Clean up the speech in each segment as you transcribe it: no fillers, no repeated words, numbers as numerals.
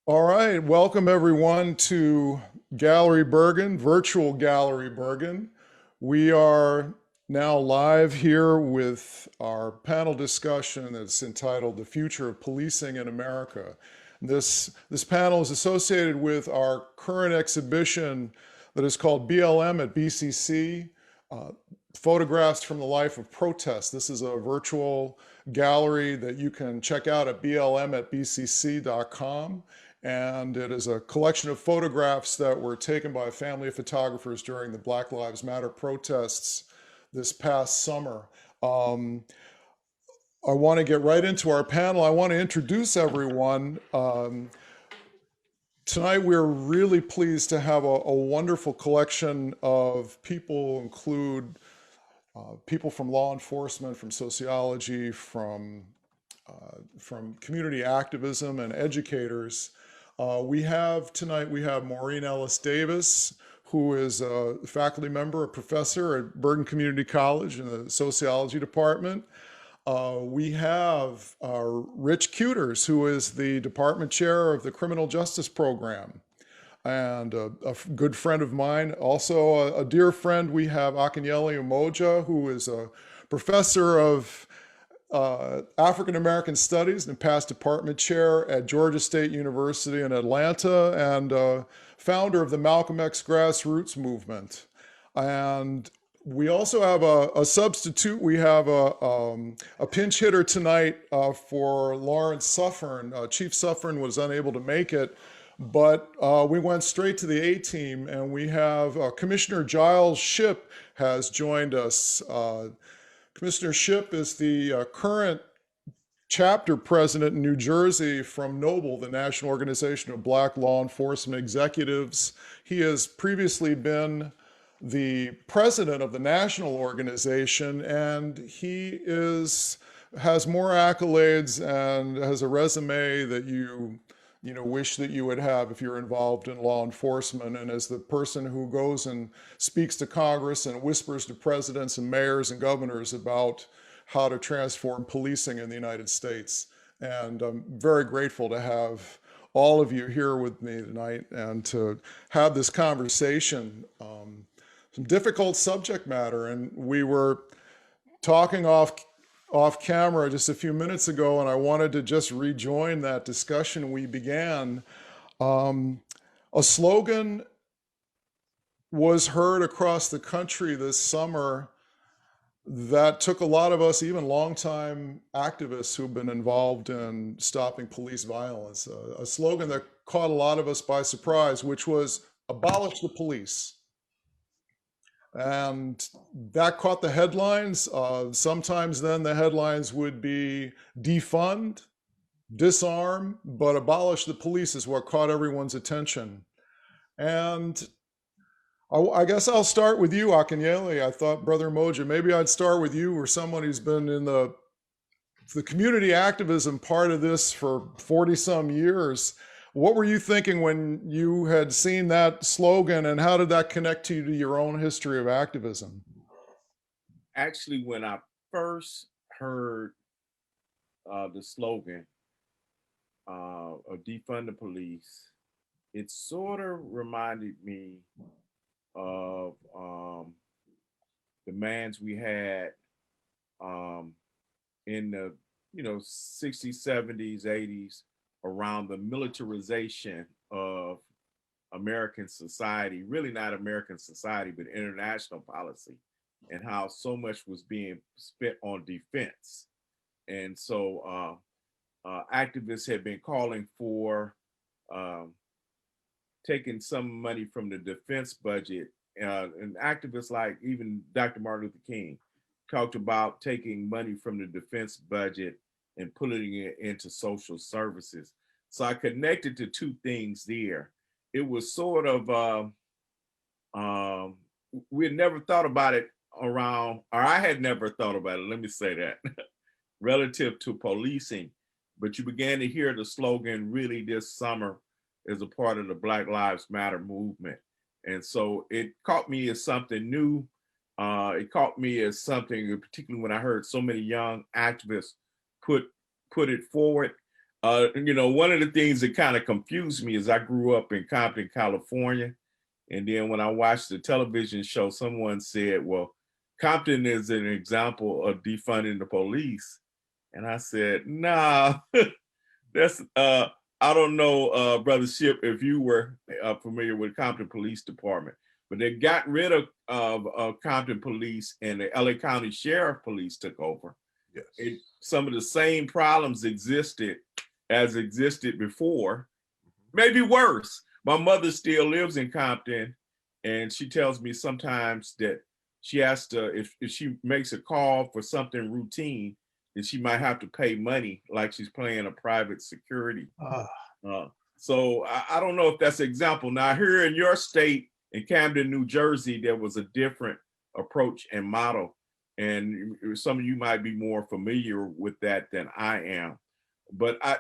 All right, welcome everyone to Gallery Bergen, Virtual Gallery Bergen. We are now live here with our panel discussion that's entitled The Future of Policing in America. This panel is associated with our current exhibition that is called BLM at BCC, uh, Photographs from the Life of Protest. This is a virtual gallery that you can check out at blm@bcc.com. And it is a collection of photographs that were taken by a family of photographers during the Black Lives Matter protests this past summer. Um, I want to get right into our panel. I want to introduce everyone. Tonight, we're really pleased to have a wonderful collection of people, include people from law enforcement, from sociology, from community activism and educators. Tonight we have Maureen Ellis-Davis, who is a faculty member, a professor at Bergen Community College in the sociology department. We have Rich Kuiters, who is the department chair of the criminal justice program and a good friend of mine. Also a dear friend, we have Akinyele Umoja, who is a professor of African American Studies and past department chair at Georgia State University in Atlanta, and founder of the Malcolm X Grassroots movement. And we also have a substitute. We have a pinch hitter tonight for Lawrence Suffern. Chief Suffern was unable to make it, but we went straight to the A team, and we have Commissioner Jiles Ship has joined us. Commissioner Ship is the current chapter president in New Jersey from NOBLE, the National Organization of Black Law Enforcement Executives. He has previously been the president of the national organization, and has more accolades and has a resume that you wish that you would have if you're involved in law enforcement, and as the person who goes and speaks to Congress and whispers to presidents and mayors and governors about how to transform policing in the United States. And I'm very grateful to have all of you here with me tonight and to have this conversation. Some difficult subject matter, and we were talking off camera just a few minutes ago, and I wanted to just rejoin that discussion we began. A slogan was heard across the country this summer that took a lot of us, even longtime activists who've been involved in stopping police violence, a slogan that caught a lot of us by surprise, which was abolish the police. And that caught the headlines. Sometimes then the headlines would be defund, disarm, but abolish the police is what caught everyone's attention. And I guess I'll start with you, Akinyele. I thought, Brother Moja, maybe I'd start with you, or someone who's been in the community activism part of this for 40 some years. What were you thinking when you had seen that slogan, and how did that connect to your own history of activism? Actually, when I first heard the slogan of defund the police, it sort of reminded me of demands we had in the 60s, 70s, 80s around the militarization of American society, really not American society, but international policy, and how so much was being spent on defense. And so activists had been calling for um, taking some money from the defense budget. And activists like even Dr. Martin Luther King talked about taking money from the defense budget and putting it into social services. So I connected to two things there. It was sort of, we had never thought about it around, or I had never thought about it, let me say that, relative to policing. But you began to hear the slogan really this summer as a part of the Black Lives Matter movement. And so it caught me as something new. It caught me as something, particularly when I heard so many young activists put it forward. One of the things that kind of confused me is I grew up in Compton, California. And then when I watched the television show, someone said, well, Compton is an example of defunding the police. And I said, nah, that's, I don't know, Brother Ship, if you were familiar with Compton Police Department, but they got rid of Compton Police and the LA County Sheriff Police took over. Yes. Some of the same problems existed before, maybe worse. My mother still lives in Compton, and she tells me sometimes that she has to, if she makes a call for something routine, then she might have to pay money like she's paying a private security. So I don't know if that's an example. Now here in your state, in Camden, New Jersey, there was a different approach and model. And some of you might be more familiar with that than I am. But I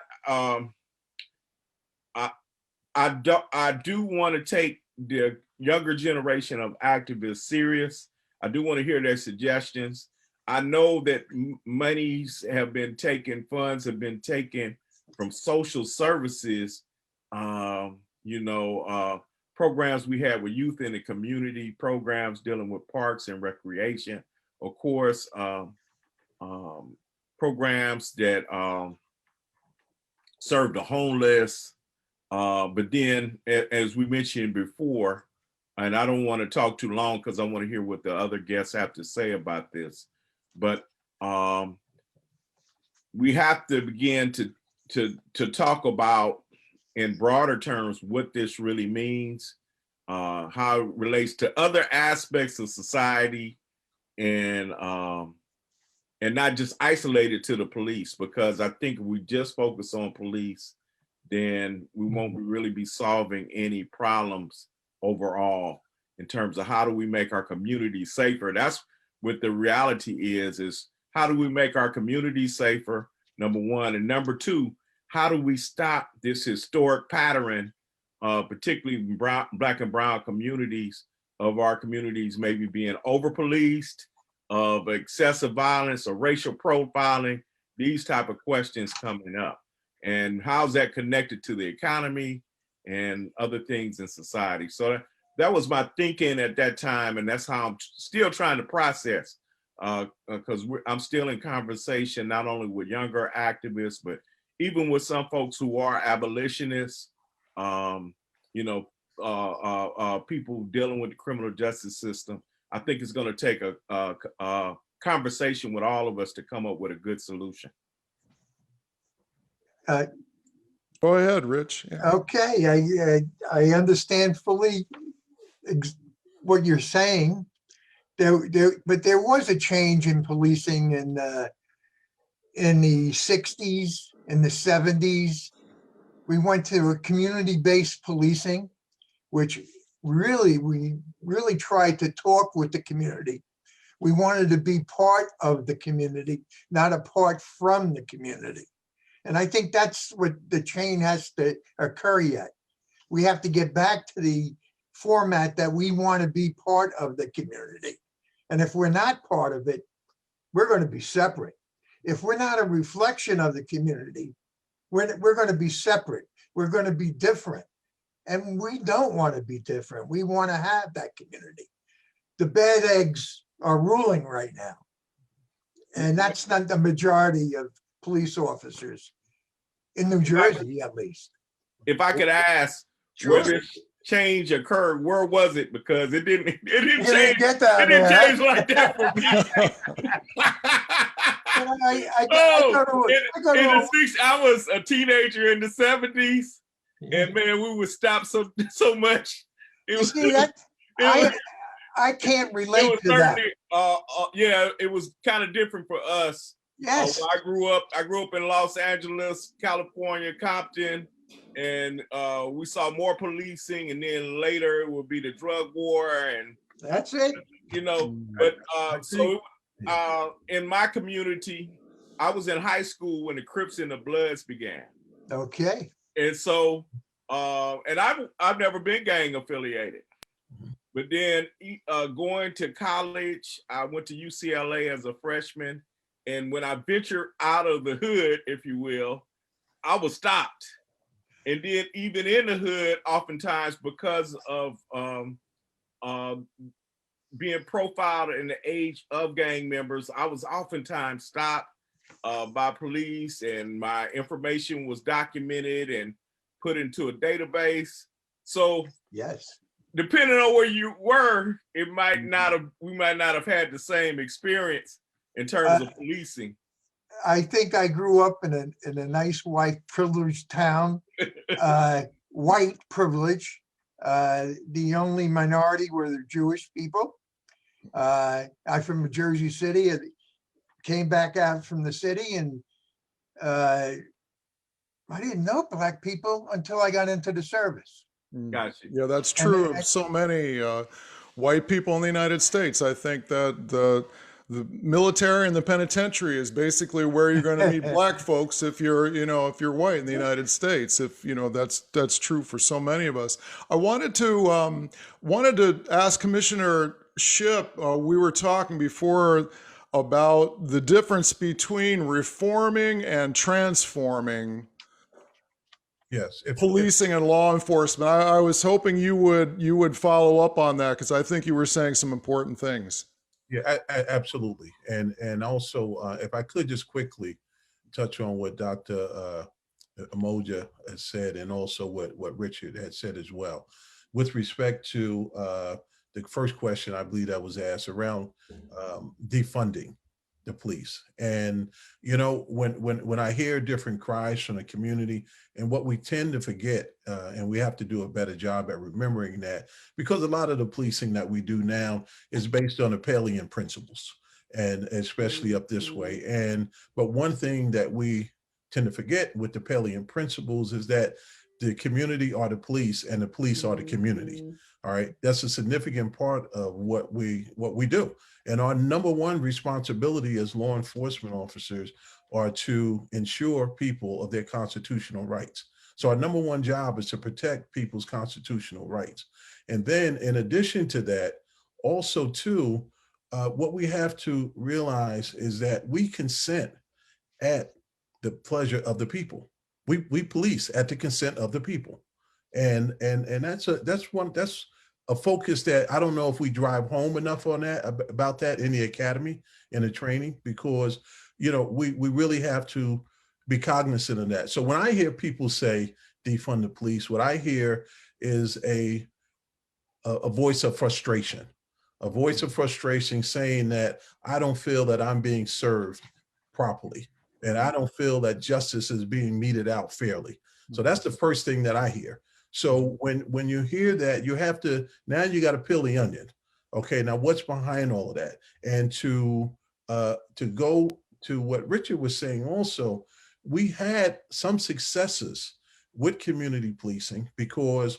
do want to take the younger generation of activists serious. I do want to hear their suggestions. I know that monies have been taken, funds have been taken from social services, programs we have with youth in the community, programs dealing with parks and recreation, of course, programs that serve the homeless. But then, as we mentioned before, and I don't want to talk too long because I want to hear what the other guests have to say about this, but we have to begin to talk about, in broader terms, what this really means, how it relates to other aspects of society, and not just isolated to the police, because I think if we just focus on police, then we won't really be solving any problems overall in terms of how do we make our community safer. That's what the reality is how do we make our community safer, number one, and number two, how do we stop this historic pattern, particularly in Black and brown communities, of our communities maybe being over-policed, of excessive violence or racial profiling, these type of questions coming up. And how's that connected to the economy and other things in society? So that was my thinking at that time, and that's how I'm still trying to process, because I'm still in conversation not only with younger activists, but even with some folks who are abolitionists, people dealing with the criminal justice system. I think it's going to take a conversation with all of us to come up with a good solution. Go ahead, Rich. Yeah. Okay, I understand fully what you're saying. But there was a change in policing in the 60s, in the 70s. We went to a community-based policing, which we really tried to talk with the community. We wanted to be part of the community, not apart from the community. And I think that's what the chain has to occur yet. We have to get back to the format that we want to be part of the community. And if we're not part of it, we're going to be separate. If we're not a reflection of the community, we're going to be separate. We're going to be different. And we don't want to be different. We want to have that community. The bad eggs are ruling right now. And that's not the majority of police officers in New Jersey, at least. If I could ask, where this change occurred, where was it? Because it didn't change. It didn't change like that for me. I was a teenager in the 70s, and man, we would stop so much. I can't relate to that. It was kind of different for us. Yes. I grew up in Los Angeles, California, Compton, and we saw more policing, and then later it would be the drug war, and that's it. But in my community, I was in high school when the Crips and the Bloods began. Okay. And so, and I've never been gang affiliated. But then going to college, I went to UCLA as a freshman. And when I ventured out of the hood, if you will, I was stopped. And then even in the hood, oftentimes because of being profiled in the age of gang members, I was oftentimes stopped by police, and my information was documented and put into a database. So Yes. depending on where you were, we might not have had the same experience in terms of policing. I think I grew up in a nice white privileged town, white privilege. The only minority were the Jewish people. I'm from Jersey City. I came back out from the city, and I didn't know black people until I got into the service. Gotcha. Yeah, that's true of so many white people in the United States. I think that the military and the penitentiary is basically where you're going to meet black folks if you're, if you're white in the United States. If that's true for so many of us. I wanted to ask Commissioner Shipp. We were talking before about the difference between reforming and transforming. Yes. Policing and law enforcement. I was hoping you would follow up on that, because I think you were saying some important things. Yeah, absolutely. And also, if I could just quickly touch on what Dr. Umoja has said, and also what Richard had said as well, with respect to the first question I believe that was asked around defunding the police. And when I hear different cries from the community, and what we tend to forget, and we have to do a better job at remembering that, because a lot of the policing that we do now is based on the Pallian principles, and especially up this way. But one thing that we tend to forget with the Pallian principles is that the community are the police, and the police are the community. All right, that's a significant part of what we do. And our number one responsibility as law enforcement officers are to ensure people of their constitutional rights. So our number one job is to protect people's constitutional rights. And then in addition to that, also too, what we have to realize is that we consent at the pleasure of the people. We police at the consent of the people. And that's a focus that I don't know if we drive home enough on that, about that in the academy, in the training, because we really have to be cognizant of that. So when I hear people say defund the police, what I hear is a voice of frustration, saying that I don't feel that I'm being served properly, and I don't feel that justice is being meted out fairly. So that's the first thing that I hear. So when you hear that, you have to, now you got to peel the onion. Okay, now what's behind all of that? And to go to what Richard was saying also, we had some successes with community policing, because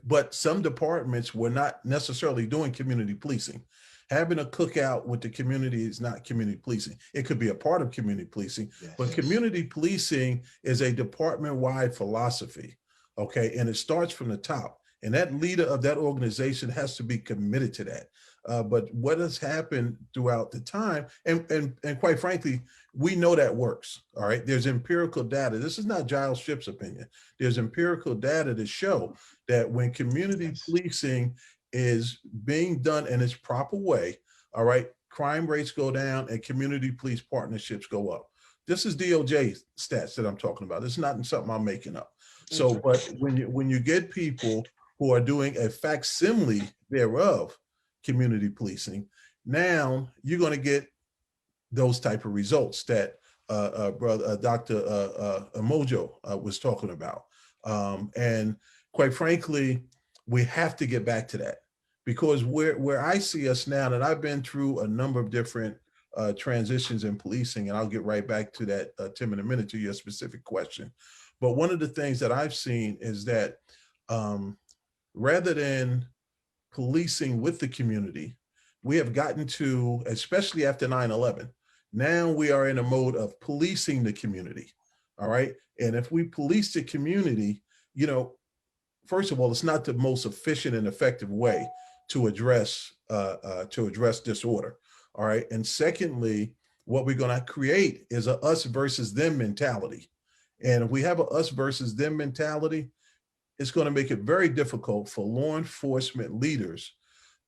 but some departments were not necessarily doing community policing. Having a cookout with the community is not community policing. It could be a part of community policing, yes. But community policing is a department-wide philosophy. Okay, and it starts from the top, and that leader of that organization has to be committed to that. But what has happened throughout the time, and quite frankly, we know that works. All right, there's empirical data. This is not Jiles Shipp's opinion. There's empirical data to show that when community policing is being done in its proper way, all right, crime rates go down and community police partnerships go up. This is DOJ stats that I'm talking about. It's not something I'm making up. So, but when you get people who are doing a facsimile thereof, community policing, now you're going to get those type of results that Dr. Umoja was talking about. And quite frankly, we have to get back to that, because where I see us now, and I've been through a number of different transitions in policing, and I'll get right back to that, Tim, in a minute, to your specific question. But one of the things that I've seen is that rather than policing with the community, we have gotten to, especially after 9/11, now we are in a mode of policing the community. All right. And if we police the community, first of all, it's not the most efficient and effective way to address disorder. All right. And secondly, what we're going to create is a us versus them mentality. And if we have a us versus them mentality, it's going to make it very difficult for law enforcement leaders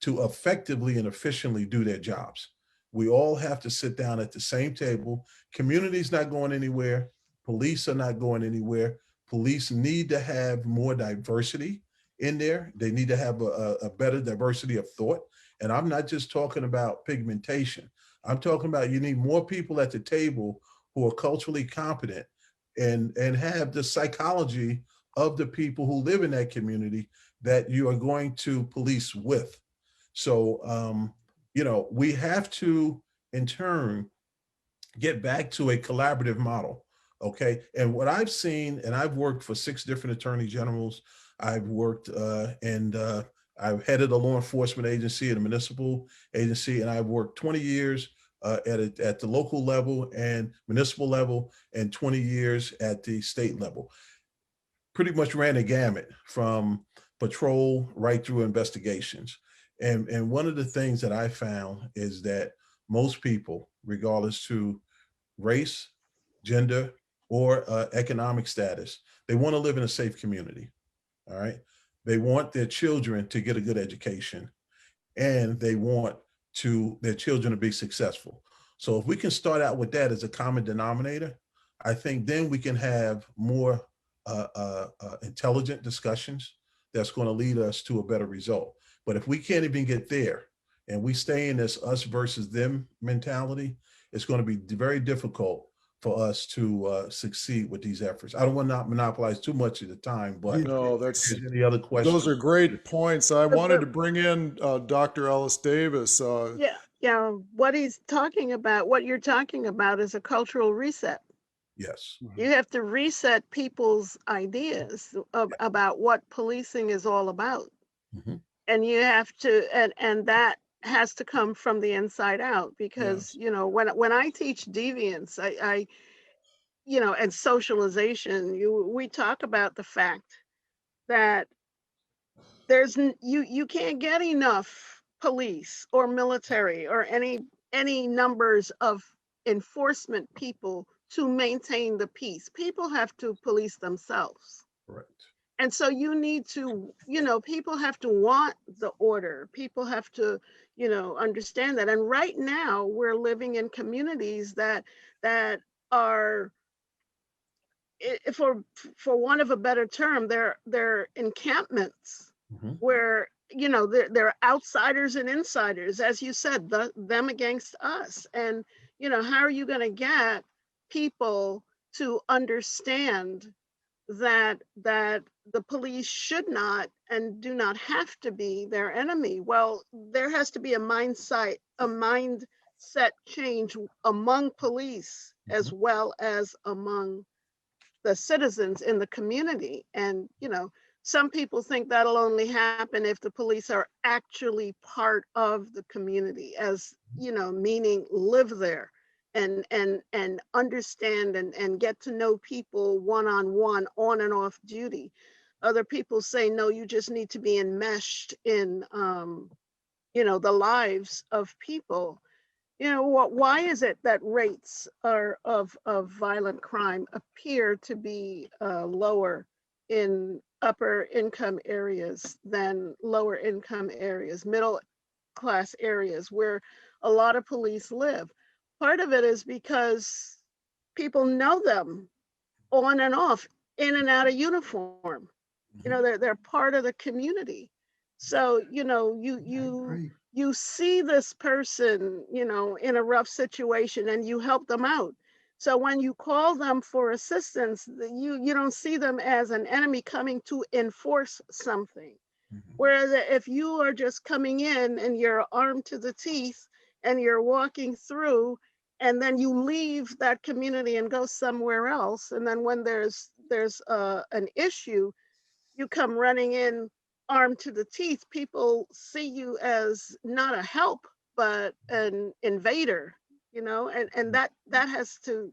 to effectively and efficiently do their jobs. We all have to sit down at the same table. Community's not going anywhere. Police are not going anywhere. Police need to have more diversity in there. They need to have a better diversity of thought. And I'm not just talking about pigmentation. I'm talking about you need more people at the table who are culturally competent and have the psychology of the people who live in that community that you are going to police with. So, we have to, in turn, get back to a collaborative model. Okay. And what I've seen, and I've worked for 6 different attorney generals. I've worked I've headed a law enforcement agency and a municipal agency, and I've worked 20 years at the local level and municipal level, and 20 years at the state level. Pretty much ran a gamut from patrol right through investigations. And one of the things that I found is that most people, regardless to race, gender, or economic status, they want to live in a safe community. All right. They want their children to get a good education, and they want their children to be successful. So if we can start out with that as a common denominator, I think then we can have more intelligent discussions that's going to lead us to a better result. But if we can't even get there and we stay in this us versus them mentality, it's going to be very difficult for us to succeed with these efforts. I don't want to monopolize too much of the time, but No, if there's any other questions? those are great points. I wanted to bring in Dr. Ellis-Davis. Yeah, what he's talking about, what you're talking about is a cultural reset. Yes. You have to reset people's ideas about what policing is all about. Mhm. And you have to, and that has to come from the inside out, because, when I teach deviance, I and socialization, we talk about the fact that you can't get enough police or military or any numbers of enforcement people to maintain the peace. People have to police themselves. Correct. And so you need to, people have to want the order. People have to, understand that. And right now we're living in communities that are, for want of a better term, they're encampments Mhm. where, they're outsiders and insiders, as you said, them against us. And, how are you going to get people to understand that the police should not and do not have to be their enemy? Well, there has to be a mindset change among police as well as among the citizens in the community. And some people think that'll only happen if the police are actually part of the community, as meaning live there and understand and get to know people one-on-one, on and off duty. Other people say, no, you just need to be enmeshed in the lives of people. Why is it that rates of violent crime appear to be lower in upper income areas than lower income areas, middle class areas where a lot of police live? Part of it is because people know them on and off, in and out of uniform. They're part of the community. So, you see this person, in a rough situation, and you help them out. So when you call them for assistance, you don't see them as an enemy coming to enforce something. Whereas if you are just coming in and you're armed to the teeth and you're walking through, and then you leave that community and go somewhere else, and then when there's an issue, you come running in armed to the teeth, people see you as not a help, but an invader, and that has to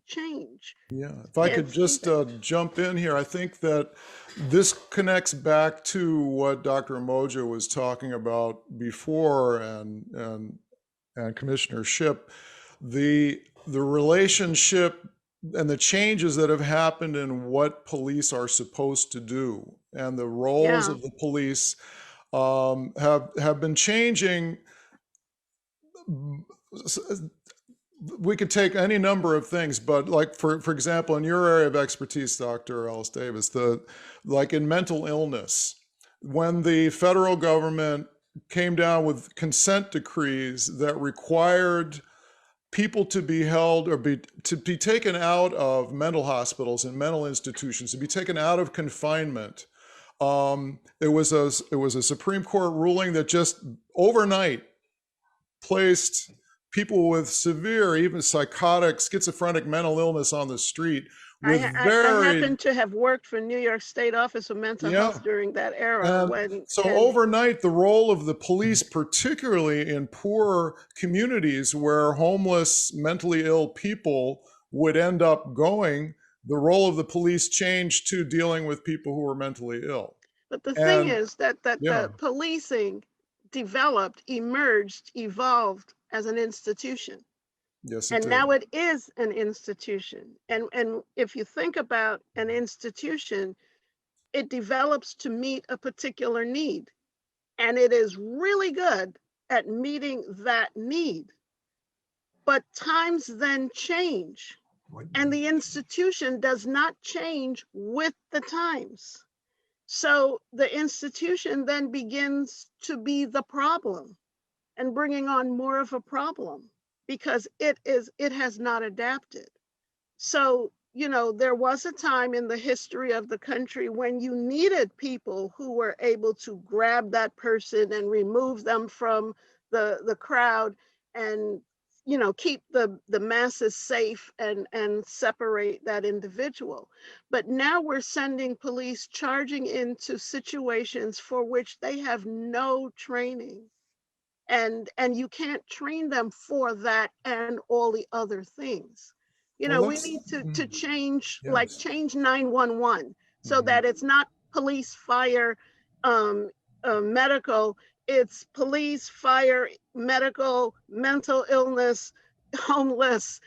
change. Yeah, if I could just jump in here, I think that this connects back to what Dr. Umoja was talking about before, and Commissioner Shipp, the relationship and the changes that have happened in what police are supposed to do, and the roles Yeah. of the police have been changing. We could take any number of things, but like for example, in your area of expertise, Dr. Ellis-Davis, like in mental illness, when the federal government came down with consent decrees that required people to be held or to be taken out of mental hospitals and mental institutions, to be taken out of confinement. It was a Supreme Court ruling that just overnight placed people with severe, even psychotic, schizophrenic mental illness on the street with I happen to have worked for New York State Office of Mental Health during that era. And so overnight, the role of the police, particularly in poor communities where homeless, mentally ill people would end up going, the role of the police changed to dealing with people who were mentally ill. But the thing is that the policing developed, emerged, evolved as an institution. Yes, it and did. Now it is an institution. And if you think about an institution, it develops to meet a particular need. And it is really good at meeting that need. But times then change. And the institution does not change with the times. So the institution then begins to be the problem and bringing on more of a problem because it has not adapted. So, there was a time in the history of the country when you needed people who were able to grab that person and remove them from the crowd and, keep the masses safe and separate that individual. But now we're sending police charging into situations for which they have no training. And you can't train them for that and all the other things. We need to change, like change 911 so that it's not police, fire, medical. It's police, fire, medical, mental illness, homeless,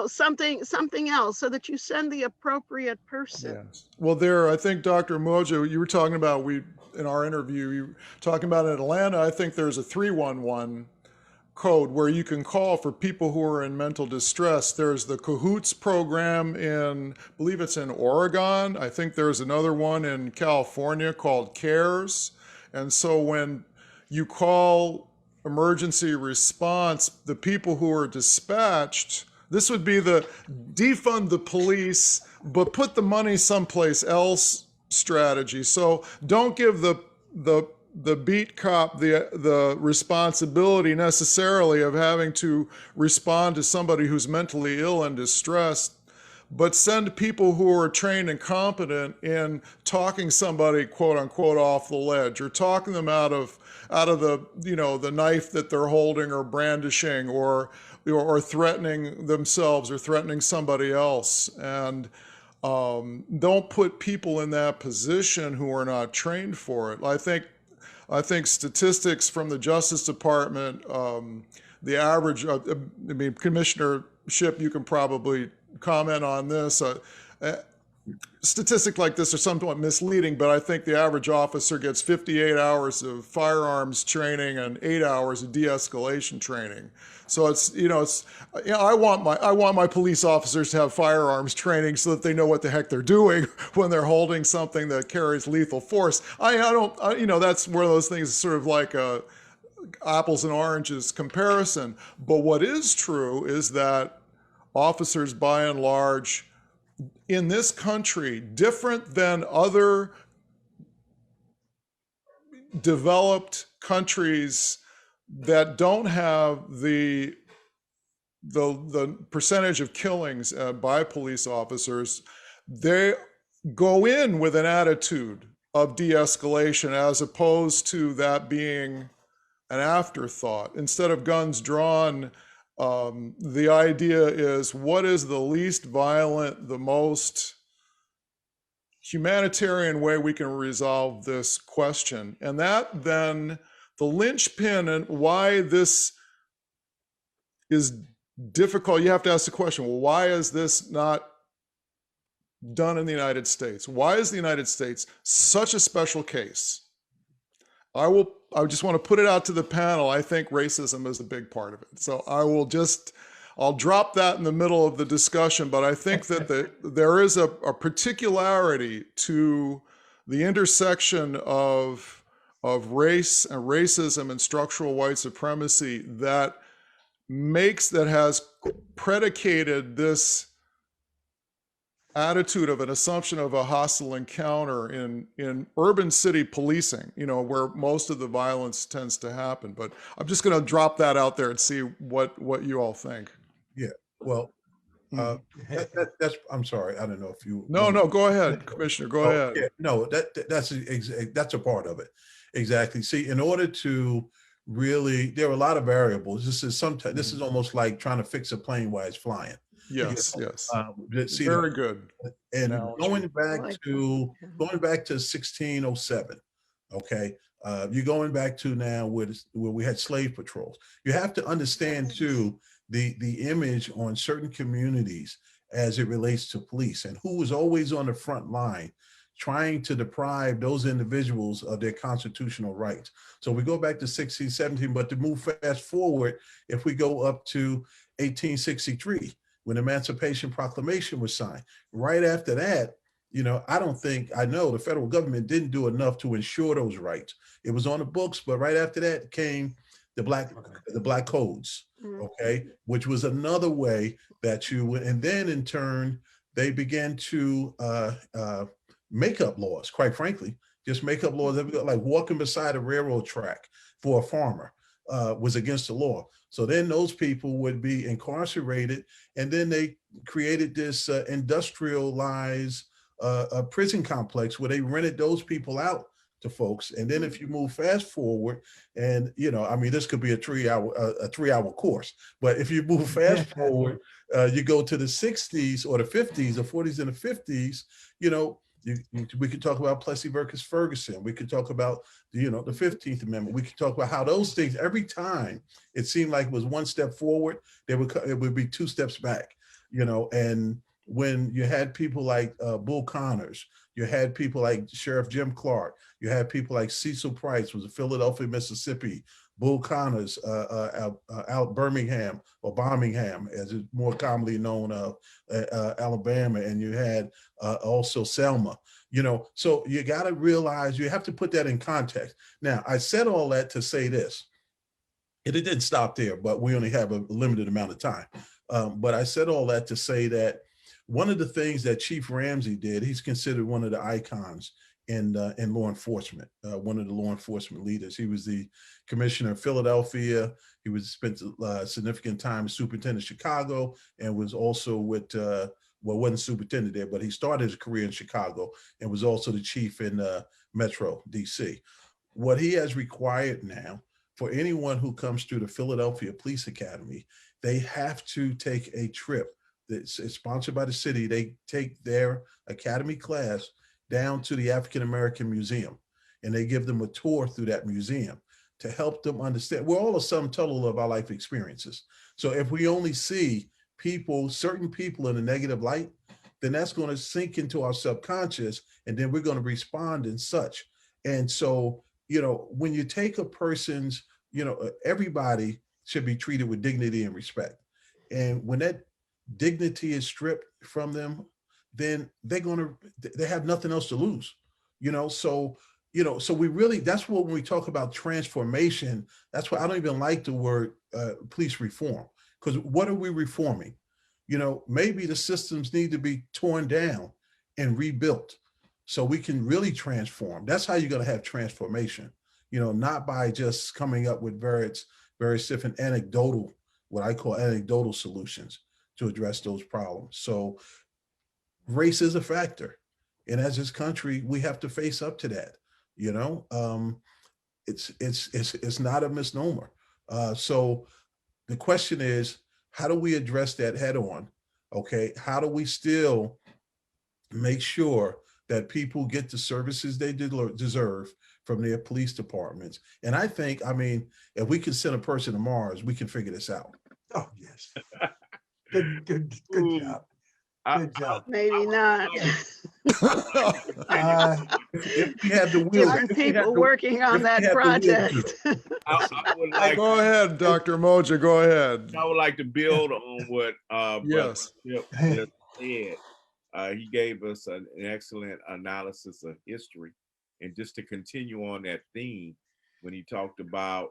something else, so that you send the appropriate person. Yes. Well, I think Dr. Umoja, you were talking about, in our interview, you were talking about in Atlanta, I think there's a 311 code where you can call for people who are in mental distress. There's the Cahoots program I believe it's in Oregon. I think there's another one in California called CARES. And so when you call emergency response, the people who are dispatched, this would be the defund the police, but put the money someplace else strategy. So don't give the beat cop the responsibility necessarily of having to respond to somebody who's mentally ill and distressed, but send people who are trained and competent in talking somebody, quote unquote, off the ledge, or talking them out of the, the knife that they're holding or brandishing, or threatening themselves or threatening somebody else. And don't put people in that position who are not trained for it. I think statistics from the Justice Department, the average, Commissioner Shipp, you can probably comment on this. Statistics like this are somewhat misleading, but I think the average officer gets 58 hours of firearms training and 8 hours of de-escalation training. So I want my police officers to have firearms training so that they know what the heck they're doing when they're holding something that carries lethal force. That's one of those things, sort of like a apples and oranges comparison. But what is true is that officers, by and large, in this country, different than other developed countries that don't have the percentage of killings by police officers, they go in with an attitude of de-escalation as opposed to that being an afterthought. Instead of guns drawn, the idea is, what is the least violent, the most humanitarian way we can resolve this question? And that then, the linchpin and why this is difficult, you have to ask the question, well, why is this not done in the United States. Why is the United States such a special case? I just want to put it out to the panel. I think racism is a big part of it. So I'll drop that in the middle of the discussion, but I think that there is a particularity to the intersection of race and racism and structural white supremacy that has predicated this attitude of an assumption of a hostile encounter in urban city policing, where most of the violence tends to happen. But I'm just going to drop that out there and see what you all think. Yeah, well, that's, I'm sorry, I don't know if you. No, go ahead, Commissioner, go ahead. Yeah, no, that's a part of it. Exactly. See, in order to really, there are a lot of variables. This is almost like trying to fix a plane while it's flying. Yes, yes. See, very good. And analogy. going back to 1607, okay, you're going back to now where we had slave patrols. You have to understand too the image on certain communities as it relates to police and who was always on the front line trying to deprive those individuals of their constitutional rights. So we go back to 1617, but to move fast forward, if we go up to 1863, when the Emancipation Proclamation was signed, right after that, I know the federal government didn't do enough to ensure those rights. It was on the books, but right after that came the black codes, okay, which was another way that and then in turn, they began to make up laws, quite frankly, just make up laws. Like walking beside a railroad track for a farmer was against the law. So then those people would be incarcerated, and then they created this industrialized prison complex where they rented those people out to folks. And then if you move fast forward, and this could be a 3-hour course, but if you move fast forward, you go to the 60s or the 50s, the 40s and the 50s, we could talk about Plessy versus Ferguson. We could talk about the 15th Amendment. We could talk about how those things, every time it seemed like it was one step forward, it would be 2 steps back, and when you had people like Bull Connors, you had people like Sheriff Jim Clark, you had people like Cecil Price, was in Philadelphia, Mississippi, Bull Connors out Birmingham or Birmingham, as it's more commonly known of Alabama, and you had also Selma. So you got to realize, you have to put that in context. Now, I said all that to say this. It didn't stop there, but we only have a limited amount of time. But I said all that to say that one of the things that Chief Ramsey did, he's considered one of the icons in law enforcement, one of the law enforcement leaders. He was the commissioner of Philadelphia. He spent significant time as superintendent of Chicago, and was also with, wasn't superintendent there, but he started his career in Chicago and was also the chief in Metro DC. What he has required now for anyone who comes through the Philadelphia Police Academy, they have to take a trip that's sponsored by the city. They take their academy class down to the African American Museum, and they give them a tour through that museum to help them understand. We're all a sum total of our life experiences. So if we only see certain people in a negative light, then that's going to sink into our subconscious, and then we're going to respond in such. And so, when you take a person's, everybody should be treated with dignity and respect. And when that dignity is stripped from them, then they have nothing else to lose, so we really, that's what, when we talk about transformation, that's why I don't even like the word police reform, because what are we reforming? Maybe the systems need to be torn down and rebuilt so we can really transform. That's how you're going to have transformation, not by just coming up with various different what I call anecdotal solutions to address those problems. So race is a factor. And as this country, we have to face up to that. It's not a misnomer. So the question is, how do we address that head on? Okay, how do we still make sure that people get the services they deserve from their police departments? And I think, if we can send a person to Mars, we can figure this out. Oh, yes. Good job. I, Good job. Maybe not. If we had the will, Different people working on if we that had the will to. project. I would like Go ahead, Dr. Umoja, go ahead. I would like to build on what Brother Yes. Chip just said. He gave us an excellent analysis of history. And just to continue on that theme, when he talked about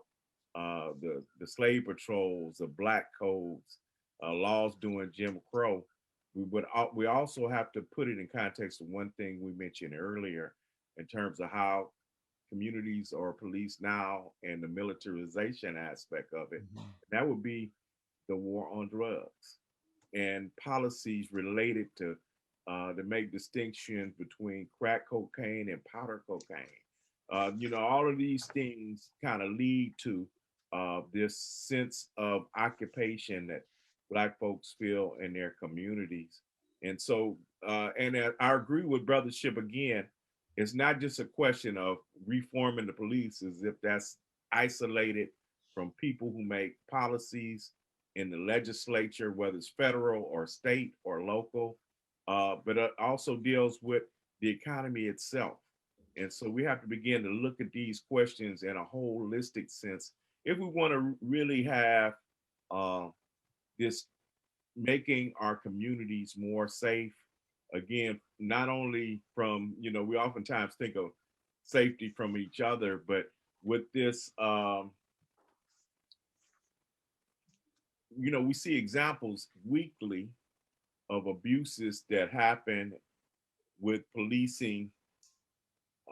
the slave patrols, the black codes, laws during Jim Crow, we also have to put it in context of one thing we mentioned earlier in terms of how communities are policed now and the militarization aspect of it. That would be the war on drugs and policies related to make distinctions between crack cocaine and powder cocaine. You know, all of these things kind of lead to this sense of occupation that Black folks feel in their communities. And so, I agree with Brother Ship again. It's not just a question of reforming the police as if that's isolated from people who make policies in the legislature, whether it's federal or state or local, but it also deals with the economy itself. And so we have to begin to look at these questions in a holistic sense if we want to really have this making our communities more safe. Again, not only from, you know, we oftentimes think of safety from each other, but with this, you know, we see examples weekly of abuses that happen with policing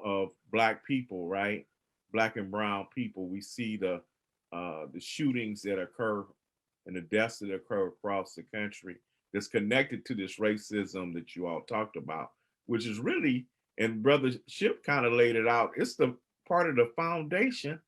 of Black people, right? Black and brown people. We see the shootings that occur and the deaths that occur across the country that's connected to this racism that you all talked about, which is really, and Brother Ship kind of laid it out, it's the part of the foundation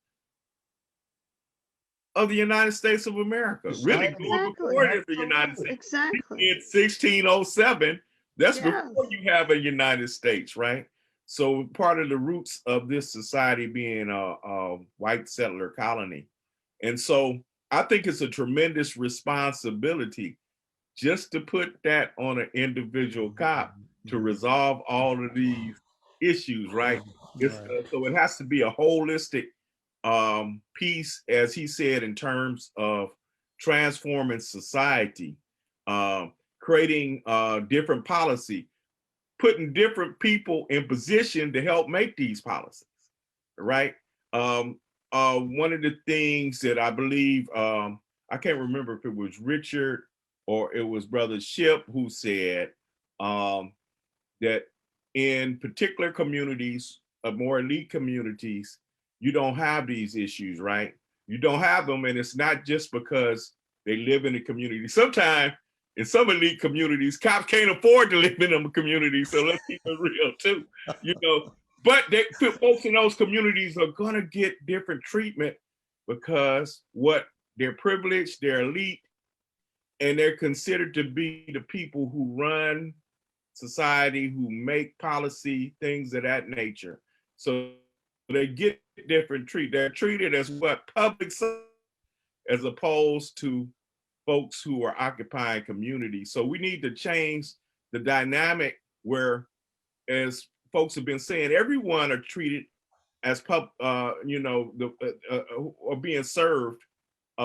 of the United States of America. Really, before it is the United States. Exactly. In 1607, that's Yes. before you have a United States, right? So part of the roots of this society being a white settler colony. And so I think it's a tremendous responsibility just to put that on an individual cop to resolve all of these issues, right? So it has to be a holistic piece, as he said, in terms of transforming society, creating different policy, putting different people in position to help make these policies, right? One of the things that I believe, I can't remember if it was Richard or it was Brother Ship who said that in particular communities, more elite communities, you don't have these issues, right? You don't have them, and it's not just because they live in the community. Sometimes in some elite communities, cops can't afford to live in them communities, so let's keep it real too, you know. But folks in those communities are gonna get different treatment because they're privileged, they're elite, and they're considered to be the people who run society, who make policy, things of that nature. So they get different treatment. They're treated as what? Public, as opposed to folks who are occupying communities. So we need to change the dynamic where, as folks have been saying, everyone are treated as you know, or being served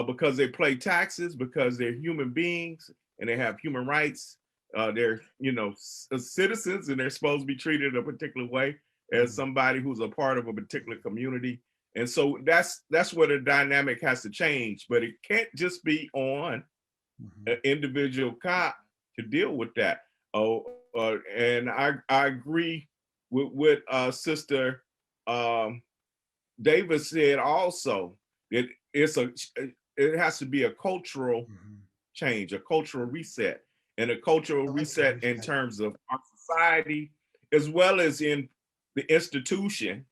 because they pay taxes, because they're human beings and they have human rights. They're, you know, citizens, and they're supposed to be treated a particular way as somebody who's a part of a particular community. And so that's where the dynamic has to change, but it can't just be on an individual cop to deal with that. And I agree with Sister Davis said also that it has to be a cultural change, a cultural reset, and a cultural reset in terms of our society as well as in the institution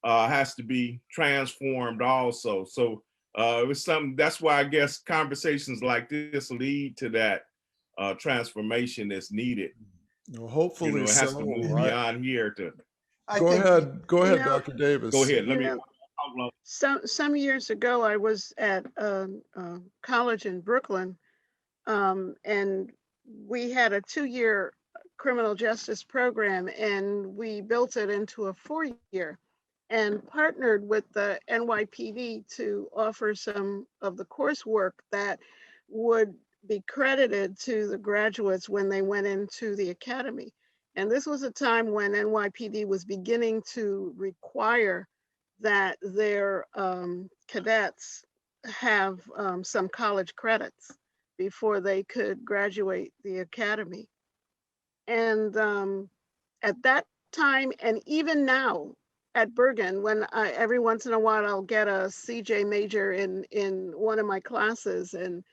has to be transformed also. So it was something, that's why I guess conversations like this lead to that transformation that's needed. Well, hopefully, you know, it has to move beyond here to. Go ahead, know, Dr. Davis. Go ahead. Let me. Some years ago, I was at a college in Brooklyn, and we had a 2-year criminal justice program, and we built it into a 4-year, and partnered with the NYPD to offer some of the coursework that would be credited to the graduates when they went into the academy. And this was a time when NYPD was beginning to require that their cadets have some college credits before they could graduate the academy. And at that time, and even now at Bergen, when every once in a while I'll get a CJ major in one of my classes, and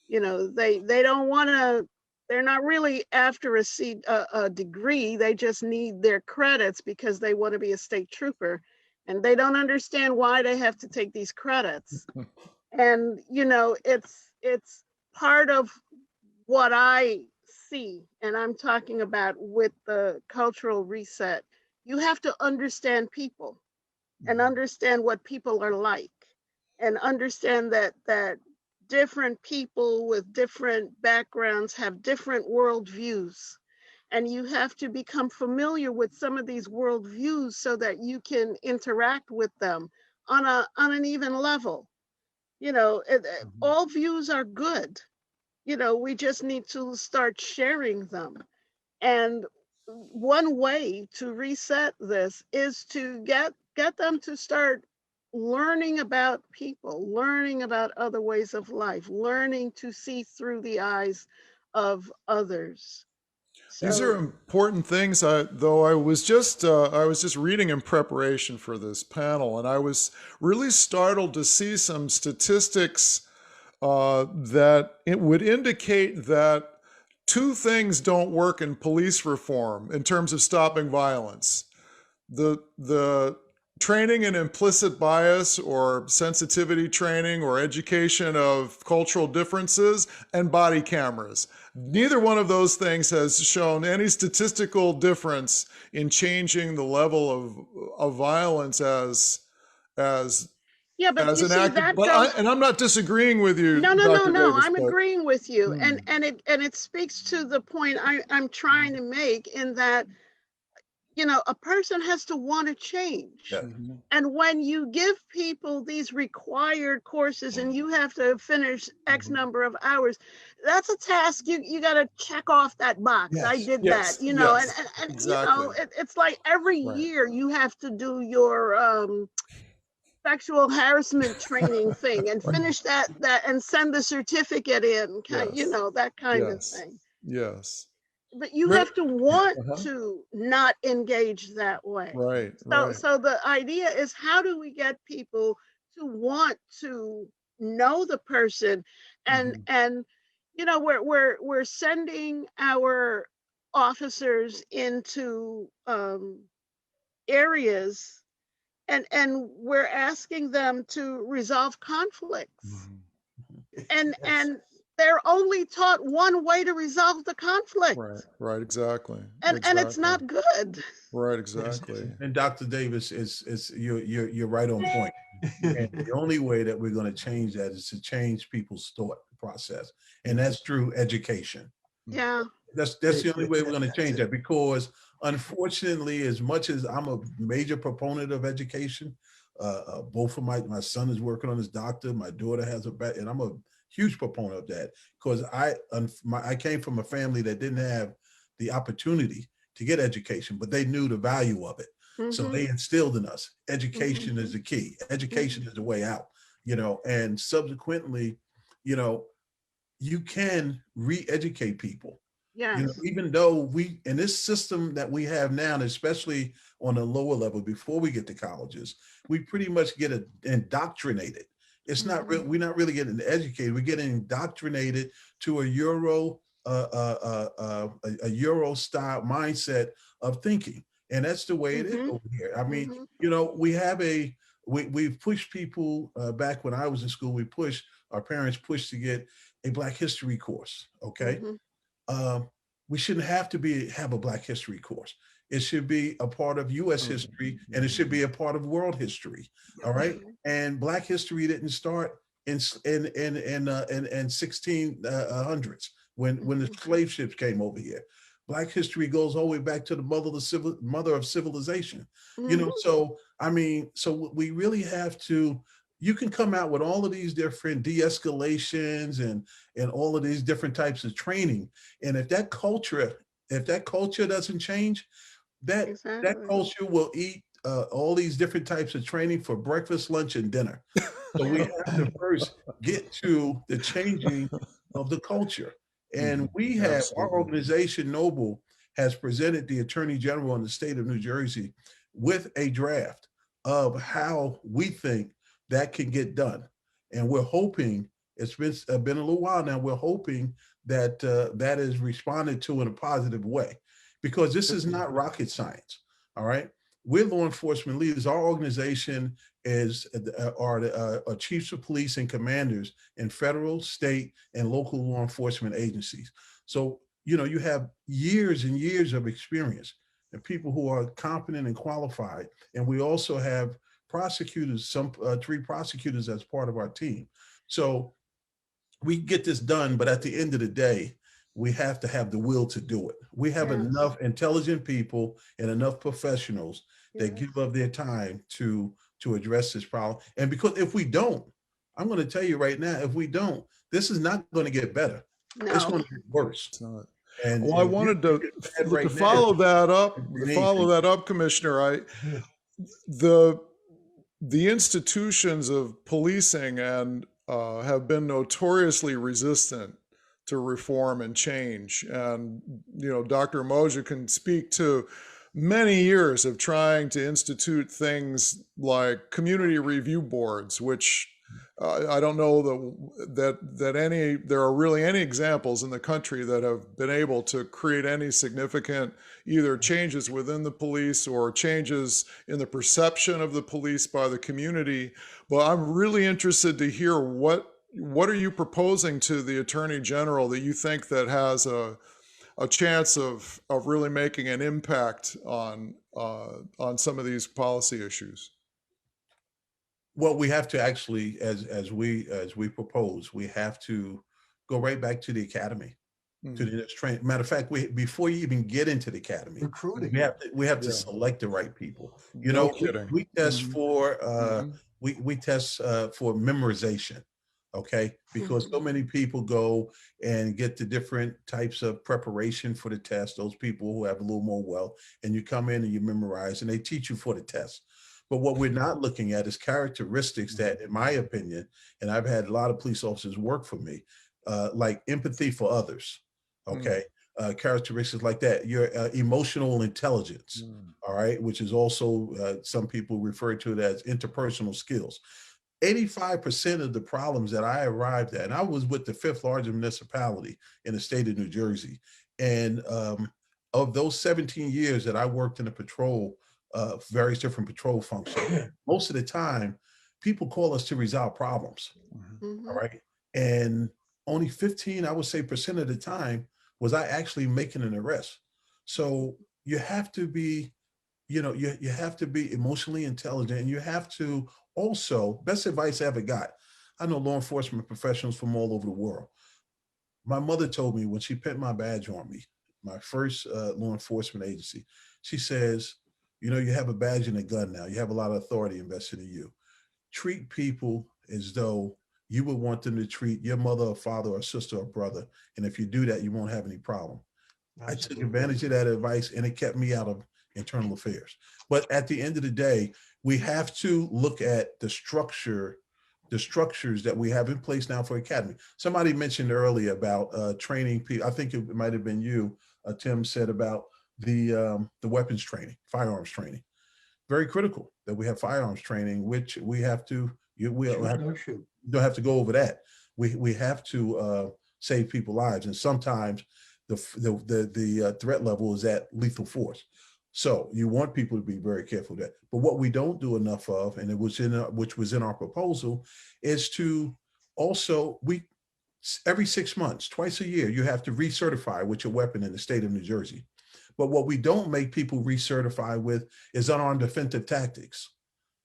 they don't want to, they're not really after a degree. They just need their credits because they want to be a state trooper, and they don't understand why they have to take these credits. And it's part of what I see, and I'm talking about with the cultural reset. You have to understand people and understand what people are like, and understand that different people with different backgrounds have different worldviews. And you have to become familiar with some of these worldviews so that you can interact with them on an even level. All views are good. We just need to start sharing them. And one way to reset this is to get them to start learning about people, learning about other ways of life, learning to see through the eyes of others. These are So important things. Though I was just reading in preparation for this panel, and I was really startled to see some statistics that it would indicate that two things don't work in police reform in terms of stopping violence: the training in implicit bias or sensitivity training or education of cultural differences, and body cameras. Neither one of those things has shown any statistical difference in changing the level of violence as yeah, but as you an see act. that But goes. and I'm not disagreeing with you, No, no, no, Dr. no. Davis, I'm but agreeing with you, hmm, and it speaks to the point I'm trying to make, in that a person has to want to change. Yeah. mhm, And when you give people these required courses and you have to finish X mhm. number of hours, that's a task you got to check off that box. I Yes, did that, Yes, and yes, exactly. it's like every Right. year you have to do your sexual harassment training thing and Right. finish that and send the certificate in, Yes. that kind of Yes. thing. Yes. But you Very, have to want uh-huh. to not engage that way. Right, So, right. so the idea is, how do we get people to want to know the person, and Mhm. we're sending our officers into areas, and we're asking them to resolve conflicts, Mhm. yes. and they're only taught one way to resolve the conflict, Right, right, exactly. and it's Exactly. not good. Right, Yes. exactly. And Dr. Davis is you're right on point. And the only way that we're going to change that is to change people's thought process, and that's through education. Yeah. That's the only way we're going to That's change it. that, because unfortunately, as much as I'm a major proponent of education, both of my son is working on his doctor, my daughter has a back, and I'm a huge proponent of that, because I came from a family that didn't have the opportunity to get education, but they knew the value of it. So Mm-hmm. they instilled in us, Mm-hmm. education is the key. Education is the way out, and subsequently, you know, you can re-educate people. Yes. Even though we, in this system that we have now, and especially on a lower level before we get to colleges, we pretty much get indoctrinated. It's not real. Mm-hmm. We're not really getting educated. We're getting indoctrinated to a Euro style mindset of thinking, and that's the way it is Mm-hmm. over here. I mean, Mm-hmm. we've pushed people back when I was in school. Our parents pushed to get a Black History course. Okay. Mm-hmm. um, we shouldn't have to have a Black History course. It should be a part of U.S. history, and it should be a part of world history. All right. Mm-hmm. And Black history didn't start in 1600s. when the slave ships came over here. Black history goes all the way back to the mother of civilization. You know, so I mean, so we really have to. You can come out with all of these different de-escalations and all of these different types of training, and if that culture doesn't change, that culture will eat all these different types of training for breakfast, lunch, and dinner. So we have to first get to the changing of the culture. And we have, our organization, Noble, has presented the Attorney General in the state of New Jersey with a draft of how we think that can get done. And we're hoping, it's been a little while now, we're hoping that that is responded to in a positive way, because this is not rocket science, all right? We're law enforcement leaders. Our organization are chiefs of police and commanders in federal, state, and local law enforcement agencies. So, you know, you have years and years of experience and people who are competent and qualified. And we also have prosecutors, 3 prosecutors as part of our team. So we get this done, but at the end of the day, we have to have the will to do it. We have enough intelligent people and enough professionals that give up their time to address this problem. And because if we don't, I'm going to tell you right now, if we don't, this is not going to get better. No. It's going to get worse. It's not. And well, I wanted to follow that up, Commissioner. The institutions of policing and have been notoriously resistant to reform and change. And, you know, Dr. Umoja can speak to many years of trying to institute things like community review boards, which I don't know that there are really any examples in the country that have been able to create any significant either changes within the police or changes in the perception of the police by the community. But I'm really interested to hear what are you proposing to the Attorney General that you think that has a chance of really making an impact on some of these policy issues? Well, we have to actually, as we propose, we have to go right back to the academy, to the next training. Matter of fact, before you even get into the academy, recruiting, we have to select the right people. You know, we test for we test for memorization. Okay, because so many people go and get the different types of preparation for the test. Those people who have a little more wealth, and you come in and you memorize, and they teach you for the test. But what we're not looking at is characteristics that, in my opinion, and I've had a lot of police officers work for me, like empathy for others, okay? Characteristics like that, your emotional intelligence, all right, which is also, some people refer to it as interpersonal skills. 85% of the problems that I arrived at, and I was with the 5th largest municipality in the state of New Jersey, and of those 17 years that I worked in the patrol, various different patrol functions, most of the time, people call us to resolve problems, all right? And only 15, I would say, % of the time was I actually making an arrest. So you have to be, you know, you have to be emotionally intelligent, and you have to also, best advice I ever got, I know law enforcement professionals from all over the world. My mother told me when she pinned my badge on me, my first law enforcement agency, she says, you know, you have a badge and a gun now. You have a lot of authority invested in you. Treat people as though you would want them to treat your mother or father or sister or brother. And if you do that, you won't have any problem. Absolutely. I took advantage of that advice, and it kept me out of internal affairs. But at the end of the day, we have to look at the structures that we have in place now for academy. Somebody mentioned earlier about training people. I think it might have been you, Tim, said about the weapons training, firearms training. Very critical that we have firearms training, which we have to, don't have to go over that. We have to save people's lives, and sometimes the threat level is at lethal force. So you want people to be very careful of that. But what we don't do enough of, and which was in our proposal, is to also, every 6 months, twice a year, you have to recertify with your weapon in the state of New Jersey. But what we don't make people recertify with is unarmed defensive tactics.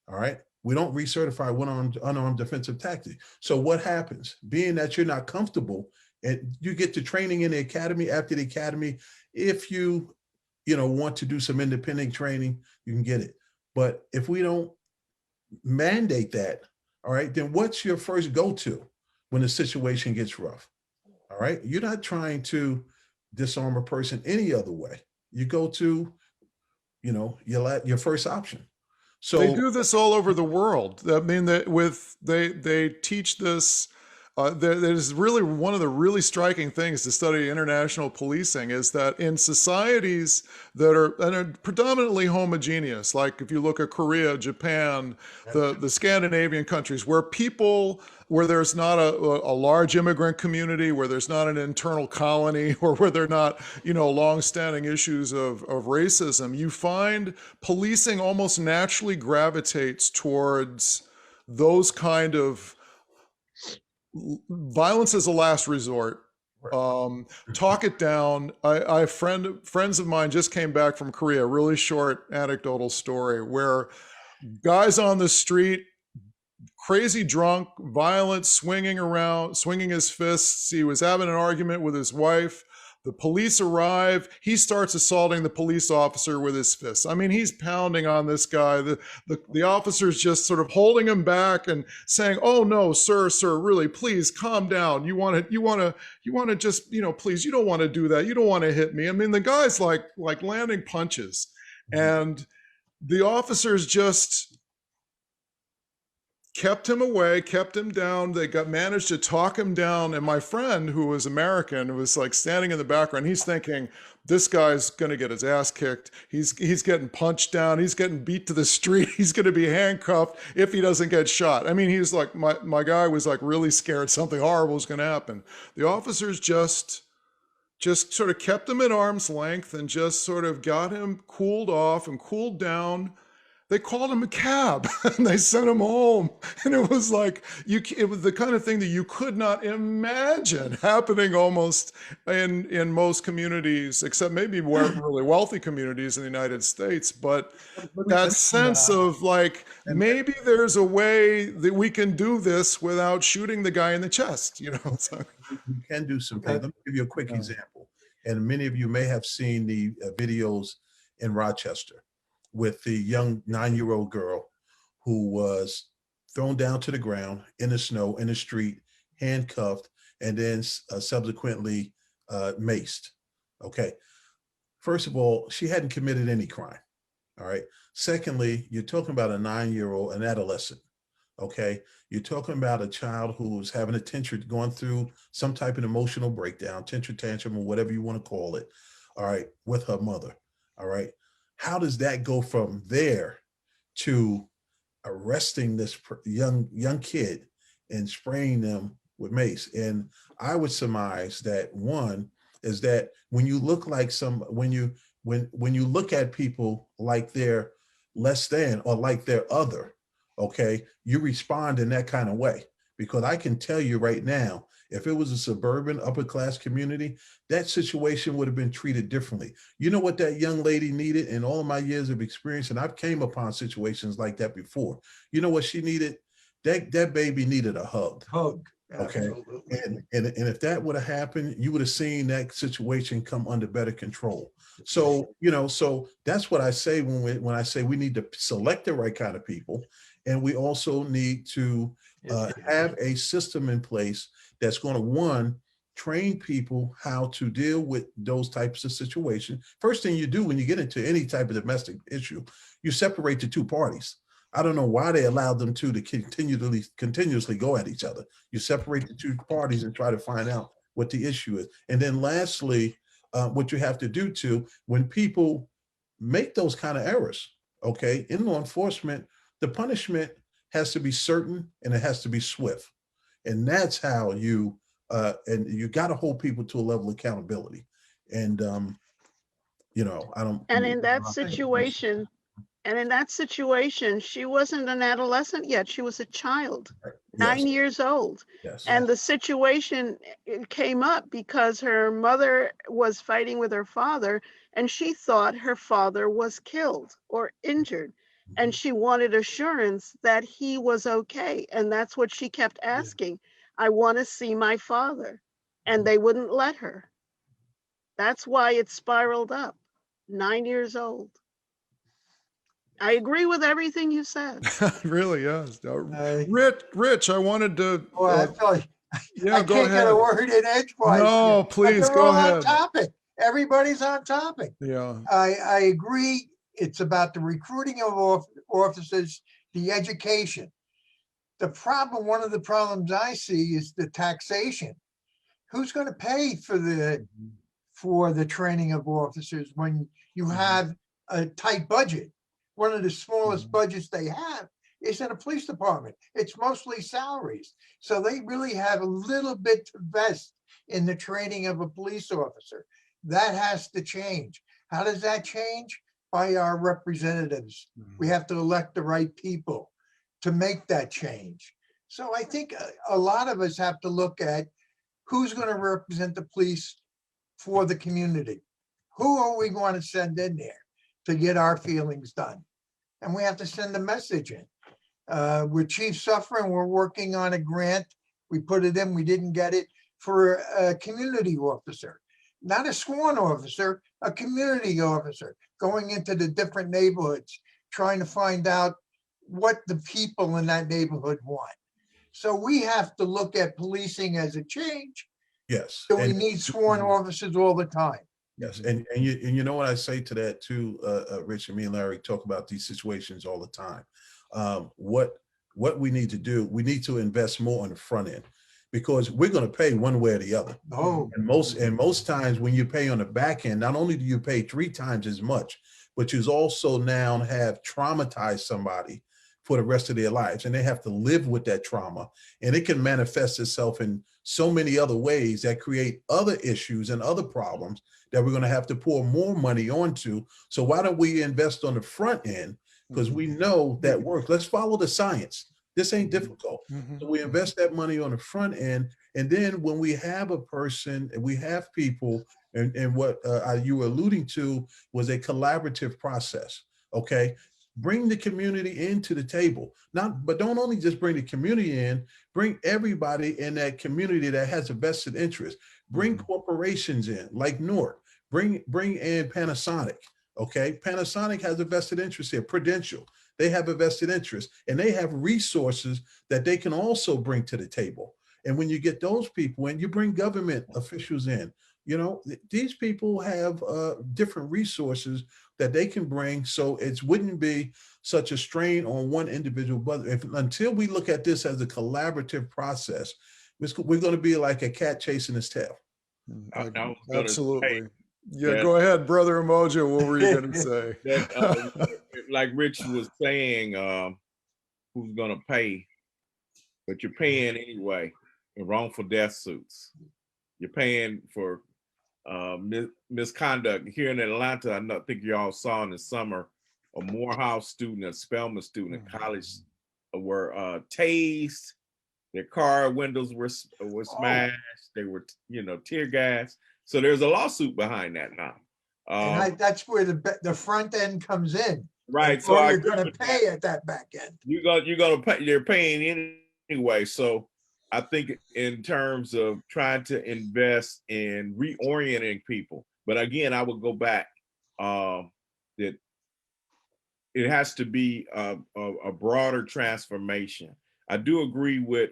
All right. We don't recertify unarmed defensive tactics. So what happens? Being that you're not comfortable And you get the training in the academy. After the academy, if you want to do some independent training, you can get it. But if we don't mandate that, all right, then what's your first go-to when the situation gets rough? All right, you're not trying to disarm a person any other way. You go to, your first option. So they do this all over the world. I mean, they teach this. There's really one of the really striking things to study international policing is that in societies that are predominantly homogeneous, like if you look at Korea, Japan, the Scandinavian countries, where there's not a large immigrant community, where there's not an internal colony, or where there are not, long-standing issues of racism, you find policing almost naturally gravitates towards those kind of violence as a last resort. Talk it down. Friends of mine just came back from Korea, really short anecdotal story where guys on the street, crazy drunk, violent, swinging around, swinging his fists. He was having an argument with his wife. The police arrive. He starts assaulting the police officer with his fists. I mean, he's pounding on this guy. The officer's just sort of holding him back and saying, "Oh no, sir, really, please calm down. You want to just, please, you don't want to do that. You don't want to hit me." I mean, the guy's like landing punches, and the officers just kept him away, kept him down. They managed to talk him down. And my friend, who was American, was like standing in the background. He's thinking, this guy's going to get his ass kicked. He's getting punched down. He's getting beat to the street. He's going to be handcuffed if he doesn't get shot. I mean, he's like, my guy was like really scared something horrible was going to happen. The officers just sort of kept him at arm's length and just sort of got him cooled off and cooled down. They called him a cab and they sent him home. And it was like, it was the kind of thing that you could not imagine happening almost in most communities, except maybe really wealthy communities in the United States. But that sense of like, maybe there's a way that we can do this without shooting the guy in the chest, So. You can do some things. Let me give you a quick example. And many of you may have seen the videos in Rochester with the young 9-year-old girl who was thrown down to the ground in the snow, in the street, handcuffed, and then subsequently maced. Okay. First of all, she hadn't committed any crime. All right. Secondly, you're talking about a 9-year-old, an adolescent. Okay. You're talking about a child who's having going through some type of emotional breakdown, tantrum, or whatever you want to call it. All right. With her mother. All right. How does that go from there to arresting this young kid and spraying them with mace? And I would surmise that one is that when you look when you look at people like they're less than or like they're other, okay, you respond in that kind of way. Because I can tell you right now, if it was a suburban upper class community, that situation would have been treated differently. You know what that young lady needed in all of my years of experience, and I've came upon situations like that before. You know what she needed? That baby needed a hug. Okay. And if that would have happened, you would have seen that situation come under better control. So, so that's what I say when I say we need to select the right kind of people. And we also need to have a system in place that's going to, one, train people how to deal with those types of situations. First thing you do when you get into any type of domestic issue, you separate the two parties. I don't know why they allowed them to continuously go at each other. You separate the two parties and try to find out what the issue is. And then lastly, what you have to do too, when people make those kind of errors, okay, in law enforcement, the punishment has to be certain and it has to be swift. And that's how you got to hold people to a level of accountability. And, I don't. And in that situation, she wasn't an adolescent yet. She was a child, Yes. 9 years old. Yes. And the situation came up because her mother was fighting with her father and she thought her father was killed or injured. And she wanted assurance that he was okay. And that's what she kept asking. I want to see my father. and they wouldn't let her. That's why it spiraled up. 9 years old. I agree with everything you said. Really, yes. Uh, Rich, I wanted to, Well, I tell you, yeah, I go can't get a ahead. word in edgewise, No, but please they're go all on ahead. topic. Everybody's on topic. Yeah. I agree. It's about the recruiting of officers, the education. The problem, one of the problems I see is the taxation. Who's going to pay for the training of officers when you have a tight budget? One of the smallest budgets they have is in a police department. It's mostly salaries. So they really have a little bit to invest in the training of a police officer. That has to change. How does that change? By our representatives. We have to elect the right people to make that change. So I think a lot of us have to look at who's going to represent the police for the community. Who are we going to send in there to get our feelings done? And we have to send a message in. With Chief Suffering, we're working on a grant. We put it in, we didn't get it, for a community officer. Not a sworn officer, a community officer, going into the different neighborhoods, trying to find out what the people in that neighborhood want. So we have to look at policing as a change. Yes. So we need sworn officers all the time. Yes, and you know what I say to that too, Rich, and me and Larry talk about these situations all the time. What we need to do, we need to invest more on the front end, because we're going to pay one way or the other. Oh, And most times when you pay on the back end, not only do you pay 3 times as much, but you also now have traumatized somebody for the rest of their lives, and they have to live with that trauma, and it can manifest itself in so many other ways that create other issues and other problems that we're going to have to pour more money onto. So why don't we invest on the front end? Because we know that works. Let's follow the science. This ain't difficult. So we invest that money on the front end. And then when we have a person and we have people, and what you were alluding to was a collaborative process. Okay. Bring the community into the table. But don't only just bring the community in, bring everybody in that community that has a vested interest. Bring corporations in, like North. Bring in Panasonic. Okay, Panasonic has a vested interest here. Prudential, they have a vested interest, and they have resources that they can also bring to the table. And when you get those people in, you bring government officials in. You know, these people have different resources that they can bring, so it wouldn't be such a strain on one individual. But until we look at this as a collaborative process, we're going to be like a cat chasing its tail. Absolutely. Yeah, go ahead, Brother Umoja. What were you going to say? Like Rich was saying, who's going to pay? But you're paying anyway in wrongful death suits. You're paying for misconduct. Here in Atlanta, I think you all saw in the summer, a Morehouse student, a Spelman student in college were tased. Their car windows were smashed. They were, tear gas. So there's a lawsuit behind that now. and that's where the front end comes in. Right. So you're going to pay at that back end. You're gonna pay. They're paying anyway. So I think in terms of trying to invest in reorienting people, but again, I would go back that it has to be a broader transformation. I do agree with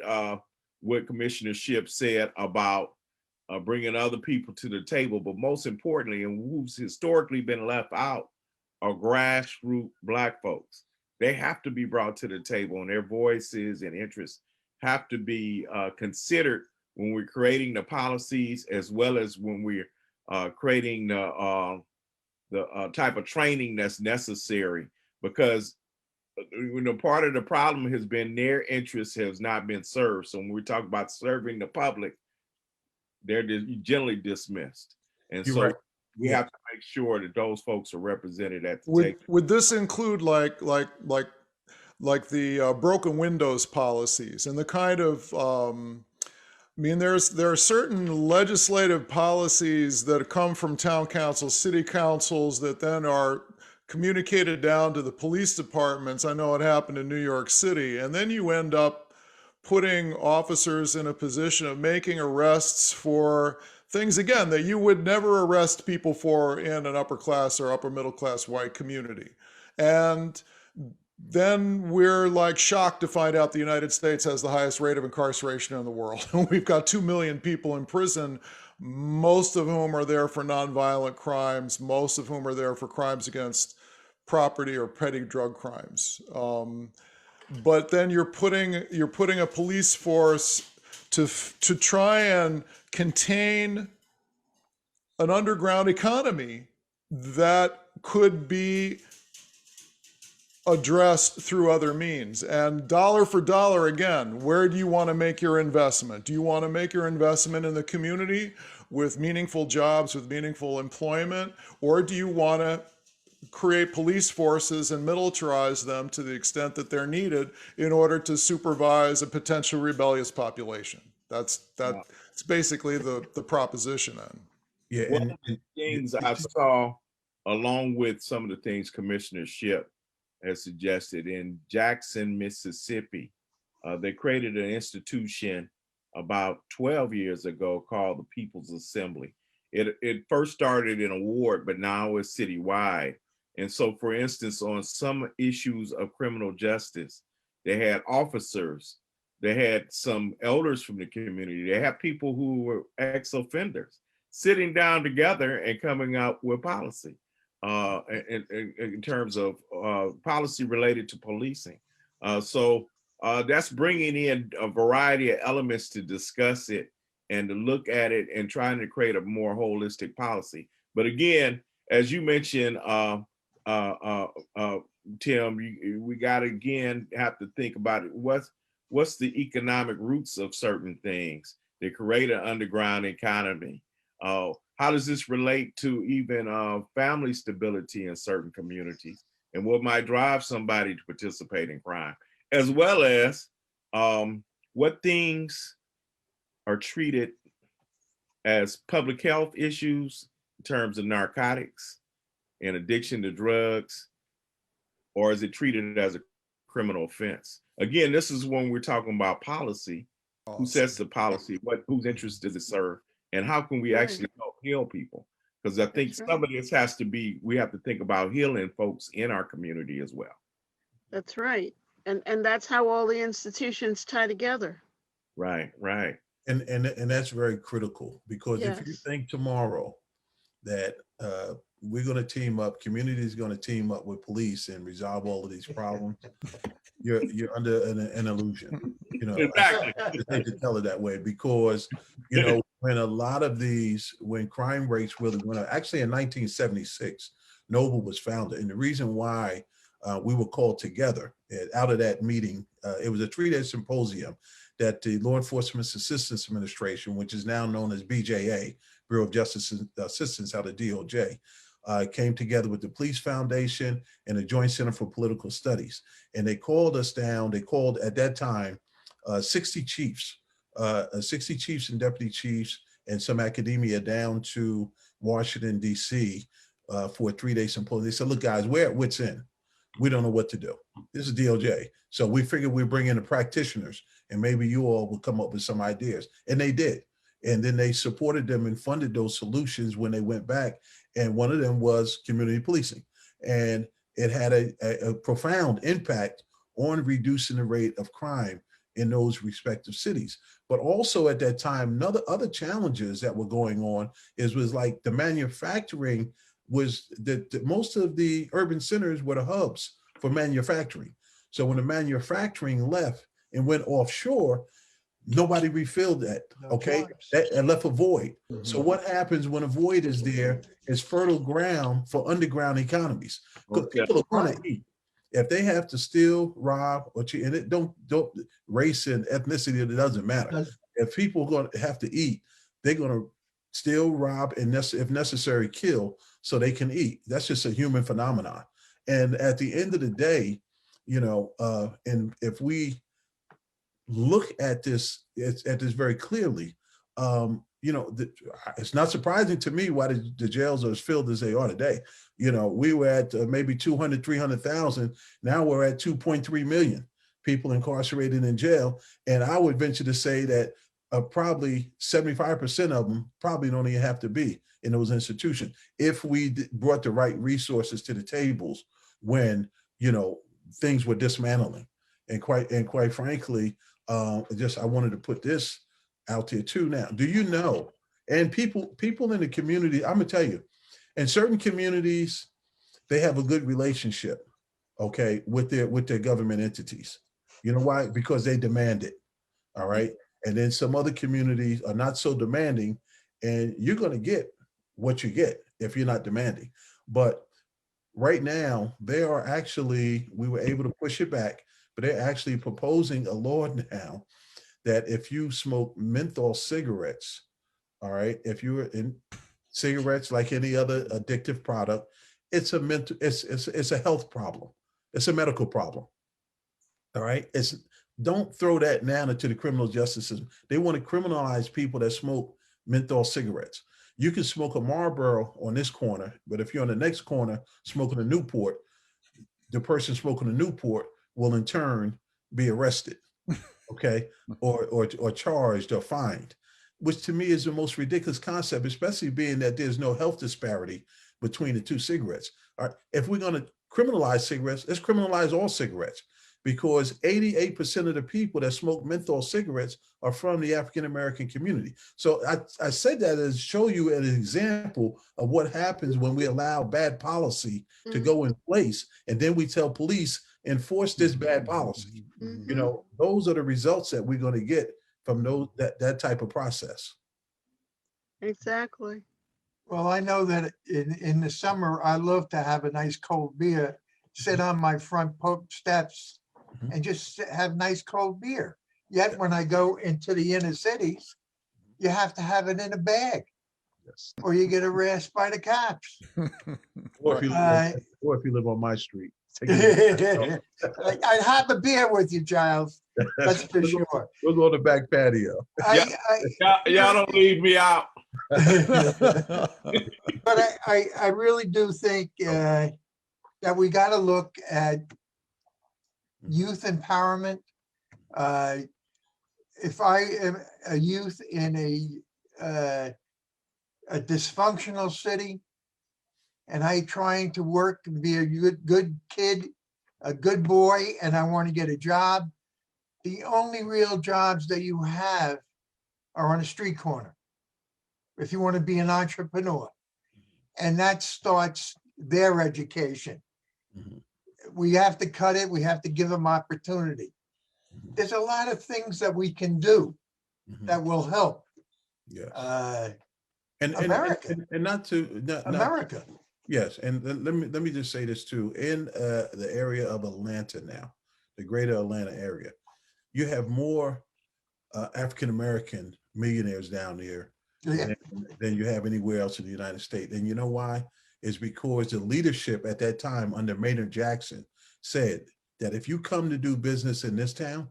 what Commissioner Shipp said about bringing other people to the table, but most importantly, and who's historically been left out, are grassroots Black folks. They have to be brought to the table, and their voices and interests have to be considered when we're creating the policies, as well as when we're creating the type of training that's necessary. Because part of the problem has been their interests has not been served. So when we talk about serving the public, they're generally dismissed. And You're so right. we have to make sure that those folks are represented at the table. Would this include like the broken windows policies and the kind of there are certain legislative policies that come from town councils, city councils, that then are communicated down to the police departments. I know it happened in New York City, and then you end up putting officers in a position of making arrests for things, again, that you would never arrest people for in an upper class or upper middle class white community. And then we're like shocked to find out the United States has the highest rate of incarceration in the world. We've got 2 million people in prison, most of whom are there for nonviolent crimes, most of whom are there for crimes against property or petty drug crimes. But then you're putting a police force to try and contain an underground economy that could be addressed through other means. And dollar for dollar, again, where do you want to make your investment? Do you want to make your investment in the community with meaningful jobs, with meaningful employment, or do you want to create police forces and militarize them to the extent that they're needed in order to supervise a potential rebellious population? That's basically the proposition then. Yeah, One of the things I saw, along with some of the things Commissioner Shipp has suggested, in Jackson, Mississippi, they created an institution about 12 years ago called the People's Assembly. It first started in a ward, but now it's citywide. And so, for instance, on some issues of criminal justice, they had officers, they had some elders from the community, they had people who were ex-offenders sitting down together and coming up with policy in terms of policy related to policing. So that's bringing in a variety of elements to discuss it and to look at it and trying to create a more holistic policy. But again, as you mentioned, Tim, we got to again have to think about it. What's the economic roots of certain things that create an underground economy? How does this relate to even family stability in certain communities, and what might drive somebody to participate in crime, as well as what things are treated as public health issues in terms of narcotics and addiction to drugs, or is it treated as a criminal offense? Again, this is when we're talking about policy. Who sets the policy? Whose interest does it serve? And how can we actually help heal people? Because I think some of this has to be, we have to think about healing folks in our community as well. That's right. And that's how all the institutions tie together. Right. And that's very critical, because if you think tomorrow that we're going to team up, community is going to team up with police and resolve all of these problems, you're under an illusion. Exactly. I hate to tell it that way, because when a lot of these, when crime rates really went up, actually in 1976, Noble was founded, and the reason why we were called together out of that meeting, it was a 3-day symposium that the Law Enforcement Assistance Administration, which is now known as BJA, Bureau of Justice Assistance out of DOJ, came together with the Police Foundation and the Joint Center for Political Studies. And they called us down, they called at that time 60 chiefs and deputy chiefs and some academia down to Washington, D.C. For a 3-day symposium. They said, look, guys, we're at wit's end. We don't know what to do. This is DOJ. So we figured we'd bring in the practitioners and maybe you all will come up with some ideas. And they did. And then they supported them and funded those solutions when they went back. And one of them was community policing. And it had a profound impact on reducing the rate of crime in those respective cities. But also at that time, other challenges that were going on was like the manufacturing was that most of the urban centers were the hubs for manufacturing. So when the manufacturing left and went offshore, nobody refilled that, okay? That left a void. Mm-hmm. So what happens when a void is there is fertile ground for underground economies. Because people are going to eat. If they have to steal, rob, or cheat, and it don't race and ethnicity, it doesn't matter. If people are going to have to eat, they're going to steal, rob, and if necessary, kill so they can eat. That's just a human phenomenon. And at the end of the day, and if we look at this very clearly, it's not surprising to me why the jails are as filled as they are today. We were at maybe 200, 300,000. Now we're at 2.3 million. people incarcerated in jail. And I would venture to say that probably 75% of them probably don't even have to be in those institutions if we brought the right resources to the tables when, you know, things were dismantling. And quite frankly, I wanted to put this out there too. Now, do you know? And people in the community, I'm gonna tell you, in certain communities, they have a good relationship, okay, with their government entities. You know why? Because they demand it. All right. And then some other communities are not so demanding, and you're going to get what you get if you're not demanding. But right now, we were able to push it back, but they're actually proposing a law now that if you smoke menthol cigarettes, all right, if you're in cigarettes like any other addictive product, it's a health problem. It's a medical problem. All right. Don't throw that now into the criminal justice system. They want to criminalize people that smoke menthol cigarettes. You can smoke a Marlboro on this corner, but if you're on the next corner smoking a Newport, the person smoking a Newport will in turn be arrested, okay, or charged or fined, which to me is the most ridiculous concept, especially being that there's no health disparity between the two cigarettes. All right. If we're going to criminalize cigarettes, let's criminalize all cigarettes, because 88% of the people that smoke menthol cigarettes are from the African American community. So I said that to show you an example of what happens when we allow bad policy to go in place, and then we tell police, enforce this bad policy. You know, those are the results that we're going to get from that type of process. Exactly. Well, I know that in the summer, I love to have a nice cold beer, sit on my front steps and just have nice cold beer. Yet when I go into the inner cities, you have to have it in a bag, or you get harassed by the cops. Or if you live on my street. I'd have a beer with you, Jiles. That's for sure. We'll go to the back patio. Y'all don't leave me out. But I really do think that we got to look at youth empowerment. If I am a youth in a dysfunctional city, and I trying to work and be a good kid, a good boy, and I want to get a job, the only real jobs that you have are on a street corner. If you want to be an entrepreneur, and that starts their education. We have to cut it. We have to give them opportunity. There's a lot of things that we can do that will help. Yes. America. And not America. Yes, and let me just say this too. In the area of Atlanta now, the greater Atlanta area, you have more African American millionaires down there than you have anywhere else in the United States. And you know why? It's because the leadership at that time under Maynard Jackson said that if you come to do business in this town,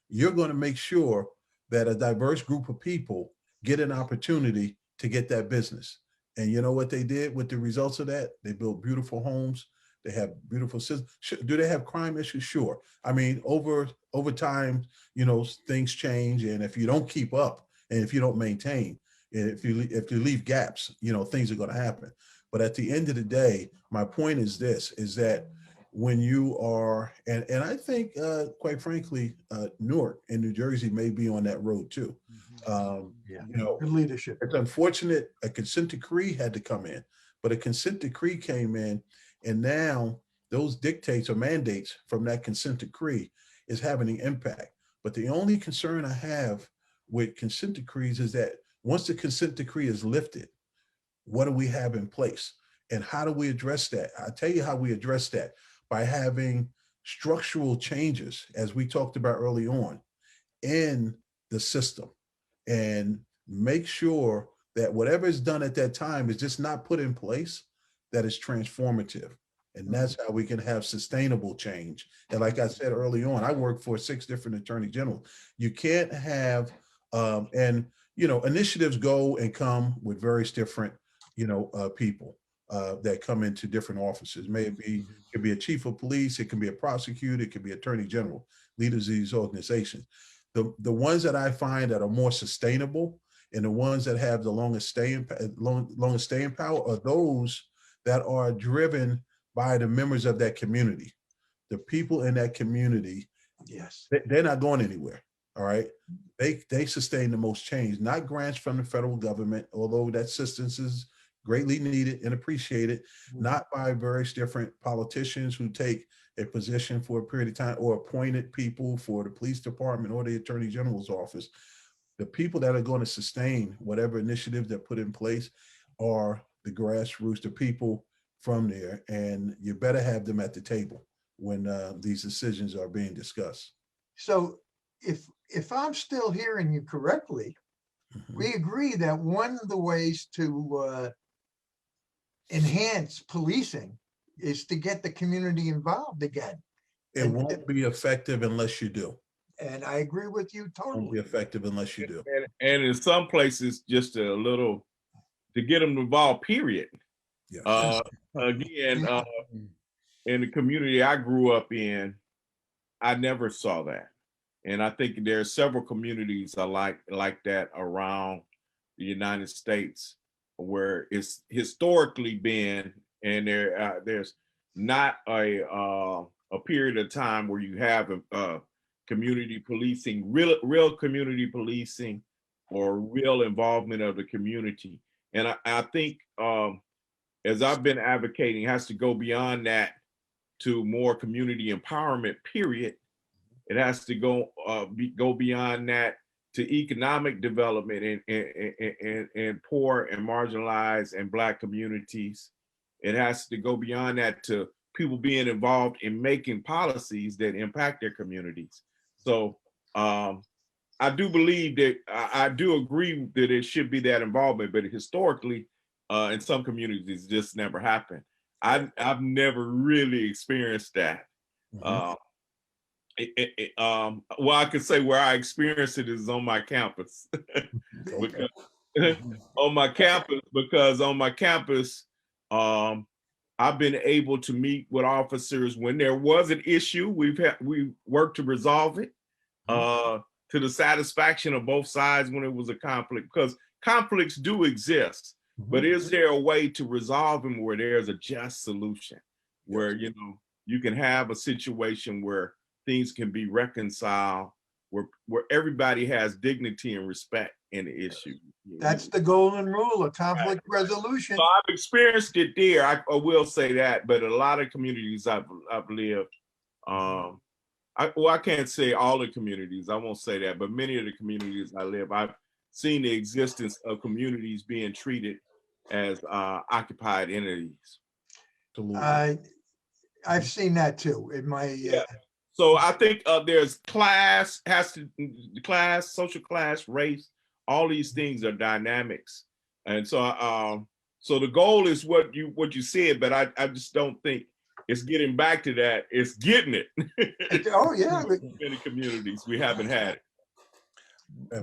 you're going to make sure that a diverse group of people get an opportunity to get that business. And you know what they did with the results of that? They built beautiful homes. They have beautiful systems. Do they have crime issues? Sure. I mean, over time, you know, things change. And if you don't keep up and if you don't maintain, and if you leave gaps, you know, things are going to happen. But at the end of the day, my point is this, is that when you are, and I think, quite frankly, Newark and New Jersey may be on that road too. You know, Good leadership. it's unfortunate a consent decree had to come in, but a consent decree came in, and now those dictates or mandates from that consent decree is having an impact. But the only concern I have with consent decrees is that once the consent decree is lifted, what do we have in place? And how do we address that? I'll tell you how we address that, by having structural changes, as we talked about early on, in the system, and make sure that whatever is done at that time is just not put in place, that is transformative. And that's how we can have sustainable change. And like I said early on, I work for 6 different attorney generals. You can't have, and you know, initiatives go and come with various different, you know, people that come into different offices. It could be a chief of police, it can be a prosecutor, it could be attorney general. leaders of these organizations. The ones that I find that are more sustainable and the ones that have the longest staying power are those that are driven by the members of that community. The people in that community, Yes. they're not going anywhere. All right. They sustain the most change, not grants from the federal government, although that assistance is greatly needed and appreciated, not by various different politicians who take a position for a period of time or appointed people for the police department or the attorney general's office. The people that are going to sustain whatever initiative they're put in place are the grassroots, the people from there, and you better have them at the table when these decisions are being discussed. So if I'm still hearing you correctly, we agree that one of the ways to enhance policing is to get the community involved again. It won't be effective unless you do. And I agree with you It won't be totally. effective unless you do. And in some places, just a little to get them involved, period. Yeah. Again, in the community I grew up in, I never saw that. And I think there are several communities like that around the United States where it's historically been, and there's not a period of time where you have community policing, real community policing, or real involvement of the community. And I think as I've been advocating, it has to go beyond that to more community empowerment, period. It has to go beyond that to economic development in poor and marginalized and Black communities. It has to go beyond that to people being involved in making policies that impact their communities. So I do believe that, I do agree that it should be that involvement, but historically, in some communities, this never happened. I've never really experienced that. Well, I could say where I experienced it is on my campus. Because, on my campus, I've been able to meet with officers when there was an issue. We worked to resolve it to the satisfaction of both sides when it was a conflict, because conflicts do exist. But is there a way to resolve them where there's a just solution, where you can have a situation where things can be reconciled, where everybody has dignity and respect in the issue? That's the golden rule of conflict resolution. So I've experienced it there. I will say that, but a lot of communities I've lived, I can't say all the communities, I won't say that, but many of the communities I live, I've seen the existence of communities being treated as occupied entities. I've seen that too in my. So I think there's social class, race, all these things are dynamics. And so so the goal is what you said, but I just don't think it's getting back to that. It's getting it. Oh yeah. In many communities, we haven't had it.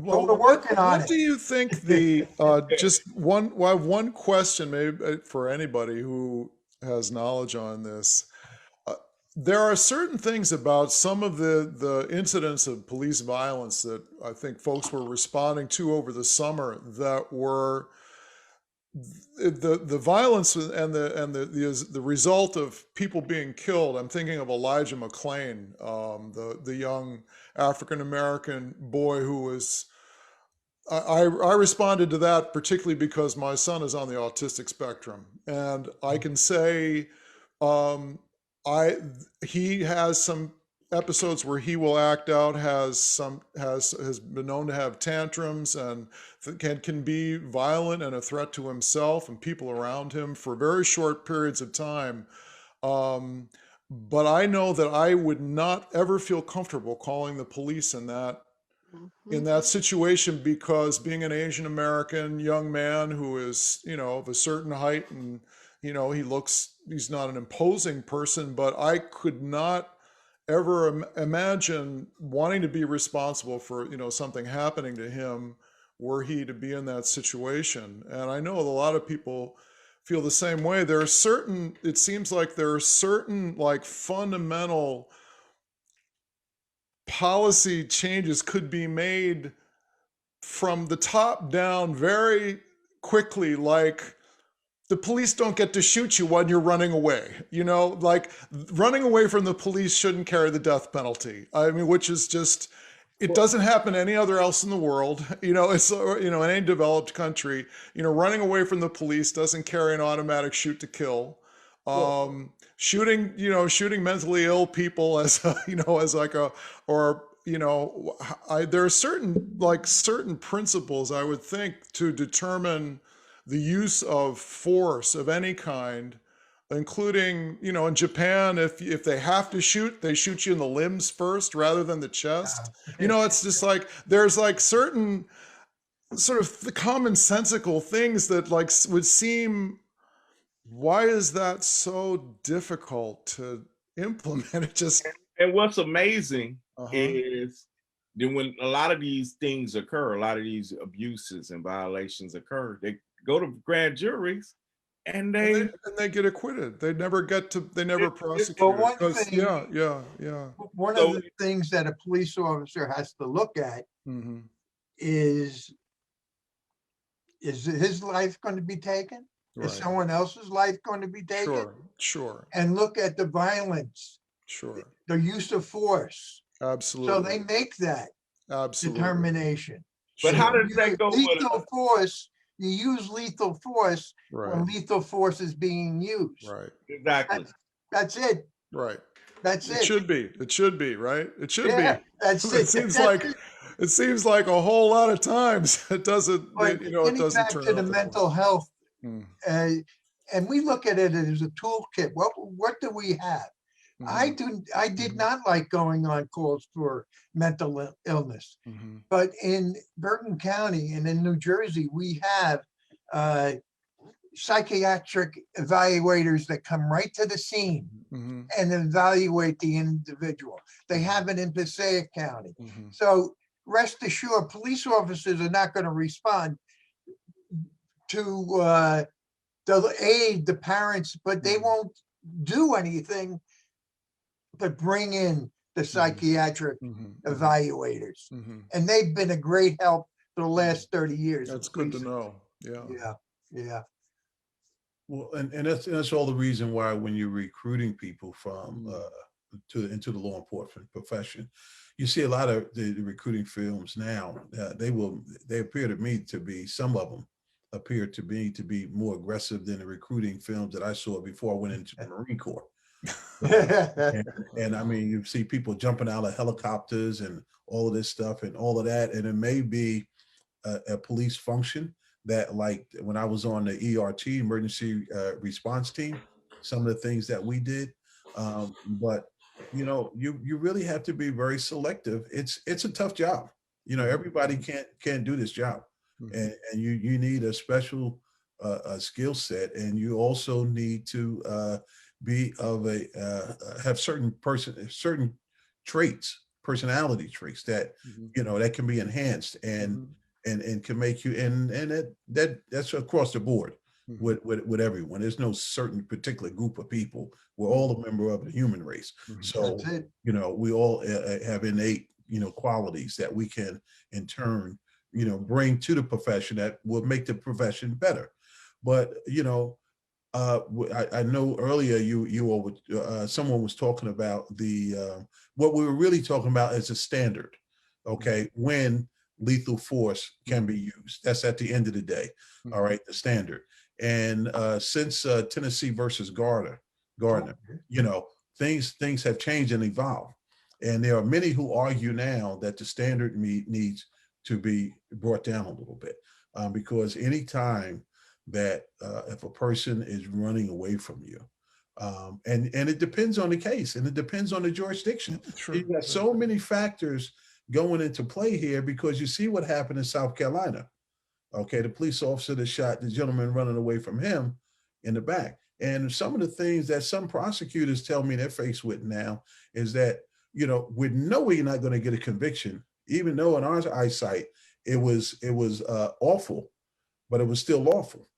Well, we're working on what it. do you think the just one question maybe for anybody who has knowledge on this? There are certain things about some of the incidents of police violence that I think folks were responding to over the summer that were the violence and the result of people being killed. I'm thinking of Elijah McClain, the young African-American boy who was, I responded to that particularly because my son is on the autistic spectrum. And I can say, he has some episodes where he will act out, has been known to have tantrums and can be violent and a threat to himself and people around him for very short periods of time. But I know that I would not ever feel comfortable calling the police in that situation, because being an Asian American young man who is, of a certain height and, he's not an imposing person, but I could not ever imagine wanting to be responsible for, something happening to him were he to be in that situation. And I know a lot of people feel the same way. It seems like there are certain like fundamental policy changes could be made from the top down very quickly, like the police don't get to shoot you when you're running away. You know, like running away from the police shouldn't carry the death penalty. I mean, which is just, it doesn't happen any other else in the world. You know, it's, you know, in any developed country, you know, running away from the police doesn't carry an automatic shoot to kill. Shooting, you know, shooting mentally ill people as, you know, as like a, or, you know, there are certain principles I would think to determine the use of force of any kind, including, you know, in Japan, if they have to shoot, they shoot you in the limbs first rather than the chest. You know, it's just like, there's like certain sort of the commonsensical things that like would seem, why is that so difficult to implement? It just, And what's amazing uh-huh. is that when a lot of these things occur, a lot of these abuses and violations occur, they go to grand juries and they get acquitted. They never prosecute. Well, one Because, thing- yeah. One So- of the things that a police officer has to look at Mm-hmm. is his life going to be taken? Right. Is someone else's life going to be taken? Sure, And look at the violence, sure. the use of force. Absolutely. So they make that Absolutely. determination. But how Sure. does that go with Lethal force, you use lethal force when Right, lethal force is being used. right, exactly? That's it. right. That's It it. should be. It should be, right? It should Yeah, be. that's It it. seems That's like it. it seems like a whole lot of times it doesn't, But you know, it getting doesn't back turn to out the that mental way. health, Mm, and we look at it as a toolkit. What do we have? mhm, I did not like going on calls for mental illness, mhm, but in Bergen County and in New Jersey, we have psychiatric evaluators that come right to the scene mhm, and evaluate the individual. They have it in Passaic County. mhm. So rest assured, police officers are not going to respond to aid the parents, but they Mhm. won't do anything but bring in the psychiatric Mhm, evaluators. mhm. And they've been a great help for the last 30 years. of That's good to policing. know. Yeah. Yeah, yeah. Well, and that's all the reason why when you're recruiting people from into the law enforcement profession, you see a lot of the recruiting films now. They appear to me to be, some of them appear to me to be more aggressive than the recruiting films that I saw before I went into the Marine Corps. And I mean, you see people jumping out of helicopters and all of this stuff and all of that, and it may be a police function that, like when I was on the ERT, emergency response team, some of the things that we did. But you know, you really have to be very selective. It's a tough job. You know, everybody can't do this job, Mhm. and you need a special skill set, and you also need to be of have certain traits, personality traits that Mhm. you know that can be enhanced and Mhm. and can make you and that's across the board Mhm. with everyone. There's no certain particular group of people. We're all a member of the human race. Mhm. So That's it. you know we all have innate qualities that we can in turn bring to the profession that will make the profession better. But I know earlier you all someone was talking about the what we were really talking about is a standard, okay, when lethal force can be used. That's at the end of the day, all right, the standard. And since Tennessee versus Gardner, things have changed and evolved, and there are many who argue now that the standard needs to be brought down a little bit because anytime that if a person is running away from you, and it depends on the case and it depends on the jurisdiction. Sure. You got so many factors going into play here because you see what happened in South Carolina. Okay, the police officer that shot the gentleman running away from him in the back. And some of the things that some prosecutors tell me they're faced with now is that, we know we're not going to get a conviction, even though in our eyesight it was awful, but it was still lawful.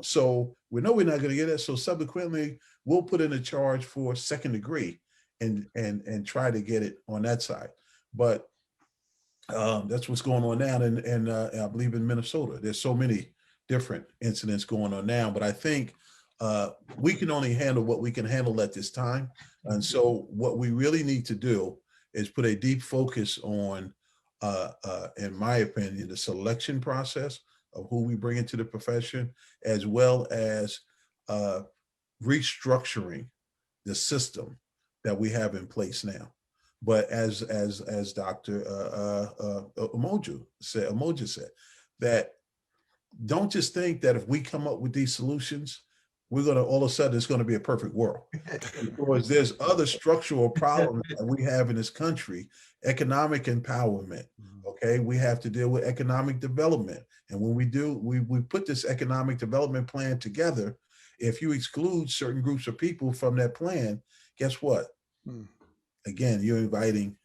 So we know we're not going to get it. So subsequently, we'll put in a charge for second degree and try to get it on that side. But that's what's going on now, and I believe in Minnesota. There's so many different incidents going on now, but I think we can only handle what we can handle at this time. And so what we really need to do is put a deep focus on, in my opinion, the selection process of who we bring into the profession, as well as restructuring the system that we have in place now. But as Dr. Umoja said, that don't just think that if we come up with these solutions, we're going to all of a sudden it's going to be a perfect world. Because there's other structural problems that we have in this country. Economic empowerment. Okay, we have to deal with economic development, and when we do, we put this economic development plan together. If you exclude certain groups of people from that plan, guess what? Again, you're inviting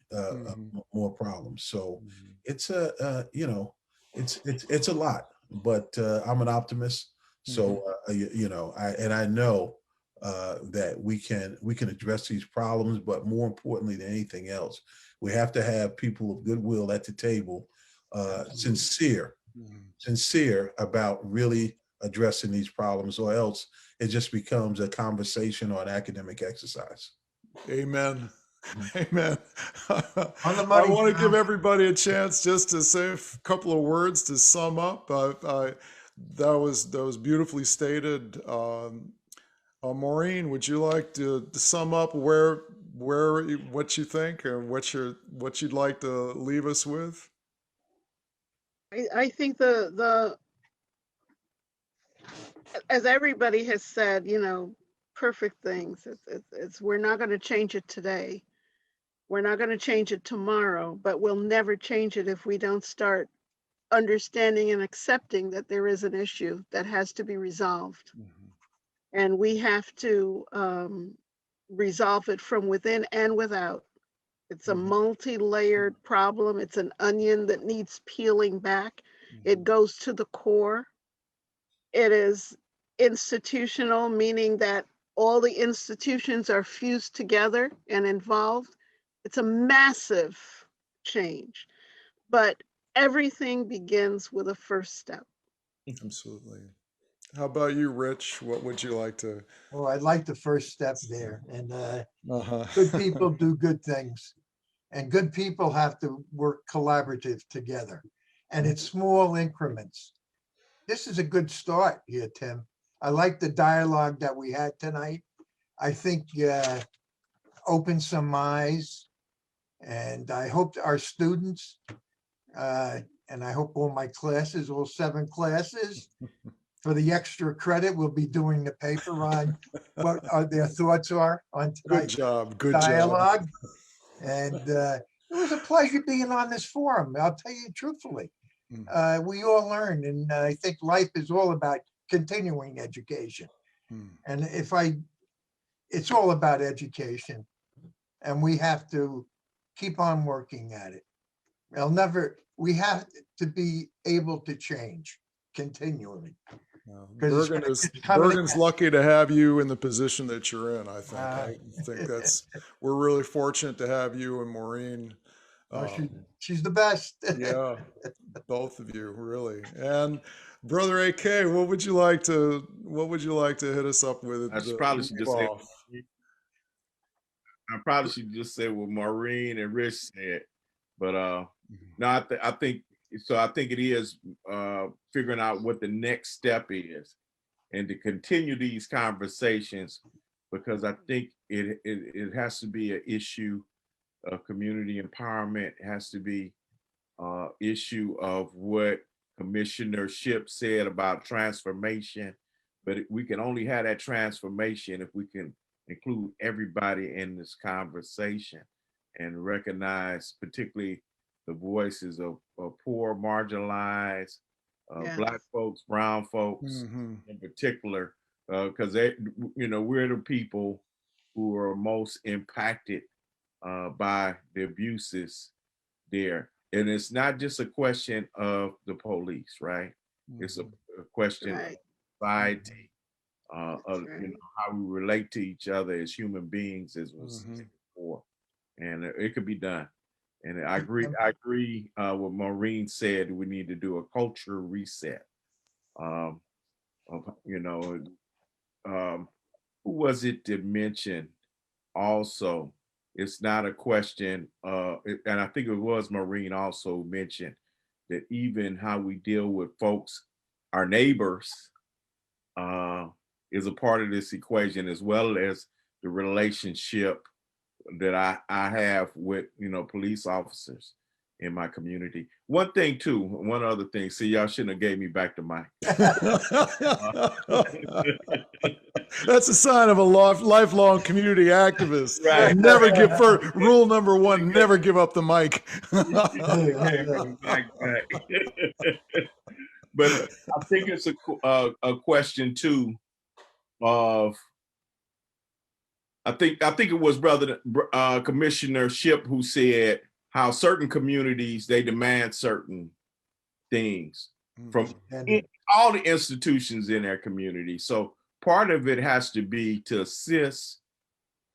more problems. So it's it's a lot, but I'm an optimist. So I know that we can address these problems, but more importantly than anything else, we have to have people of goodwill at the table, sincere about really addressing these problems, or else it just becomes a conversation or an academic exercise. Amen. Amen. On the I money, want to Tom. give everybody a chance just to say a couple of words to sum up. That was beautifully stated. Maureen, would you like to sum up where what you think and what you'd like to leave us with? I think the as everybody has said, perfect things. It's we're not going to change it today. We're not going to change it tomorrow, but we'll never change it if we don't start understanding and accepting that there is an issue that has to be resolved. And we have to resolve it from within and without. It's a multi-layered problem. It's an onion that needs peeling back. It goes to the core. It is institutional, meaning that all the institutions are fused together and involved. It's a massive change, but everything begins with a first step. Absolutely. How about you, Rich? What would you like to? Well, I'd like the first step there. And Uh-huh. good people do good things. And good people have to work collaborative together. And it's small increments. This is a good start here, Tim. I like the dialogue that we had tonight. I think opened some eyes. And I hope our students, and I hope all my classes, all 7 classes, for the extra credit, we'll be doing the paper on what their thoughts are on Good tonight's job. Good dialogue. job. And it was a pleasure being on this forum. I'll tell you truthfully. We all learn, and I think life is all about continuing education. And it's all about education, and we have to keep on working at it. We have to be able to change continually. Bergen's lucky to have you in the position that you're in, I think. I think we're really fortunate to have you and Maureen. She's the best. Yeah, both of you, really. And Brother AK, what would you like to hit us up with? I probably should just say what Maureen and Rich said, but no, I think so. I think it is figuring out what the next step is, and to continue these conversations, because I think it has to be an issue of community empowerment. It has to be issue of what Commissioner Shipp said about transformation, but we can only have that transformation if we can include everybody in this conversation and recognize particularly the voices of poor, marginalized, Black folks, brown folks in particular, because we're the people who are most impacted by the abuses there. And it's not just a question of the police, right? It's a question of society, of how we relate to each other as human beings, as was said before. And it could be done. And I agree what Maureen said. We need to do a culture reset. Um, you know, who was it that mentioned also? It's not a question, and I think it was Maureen also mentioned that even how we deal with folks, our neighbors, is a part of this equation, as well as the relationship that I have with, police officers in my community. One other thing. See, y'all shouldn't have gave me back the mic. That's a sign of a lifelong community activist. Right. Rule number one, never give up the mic. But I think it's a question too of, I think it was Commissioner Ship who said how certain communities, they demand certain things from all the institutions in their community. So part of it has to be to assist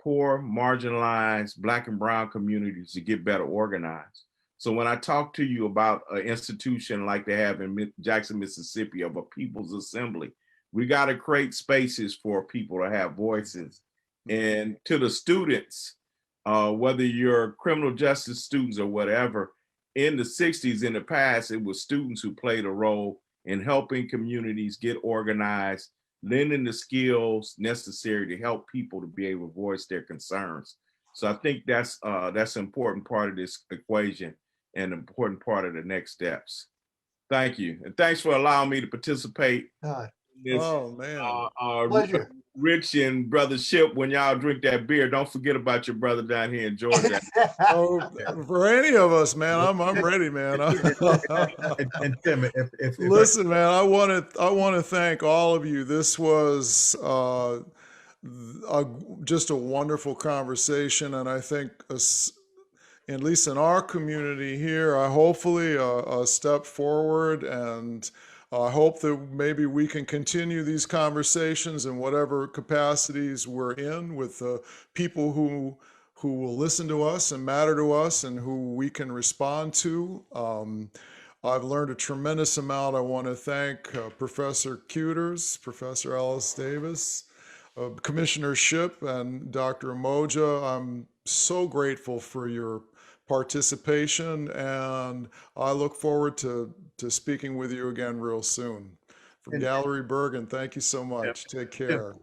poor, marginalized Black and brown communities to get better organized. So when I talk to you about an institution like they have in Jackson, Mississippi, of a People's Assembly, we got to create spaces for people to have voices. And to the students, whether you're criminal justice students or whatever, in the 60s, in the past, it was students who played a role in helping communities get organized, lending the skills necessary to help people to be able to voice their concerns. So I think that's an important part of this equation and an important part of the next steps. Thank you. And thanks for allowing me to participate in this. Oh, man. Pleasure. Rich and Brother Ship, when y'all drink that beer, don't forget about your brother down here in Georgia. Oh, for any of us, man, I'm ready, man. And Tim, if Listen, man, I want to thank all of you. This was just a wonderful conversation, and I think, at least in our community here, hopefully a step forward, and I hope that maybe we can continue these conversations in whatever capacities we're in with the people who will listen to us and matter to us and who we can respond to. I've learned a tremendous amount. I want to thank Professor Kuiters, Professor Ellis-Davis, Commissioner Ship, and Dr. Umoja. I'm so grateful for your participation, and I look forward to speaking with you again real soon. From Gallery Bergen, thank you so much. Take care.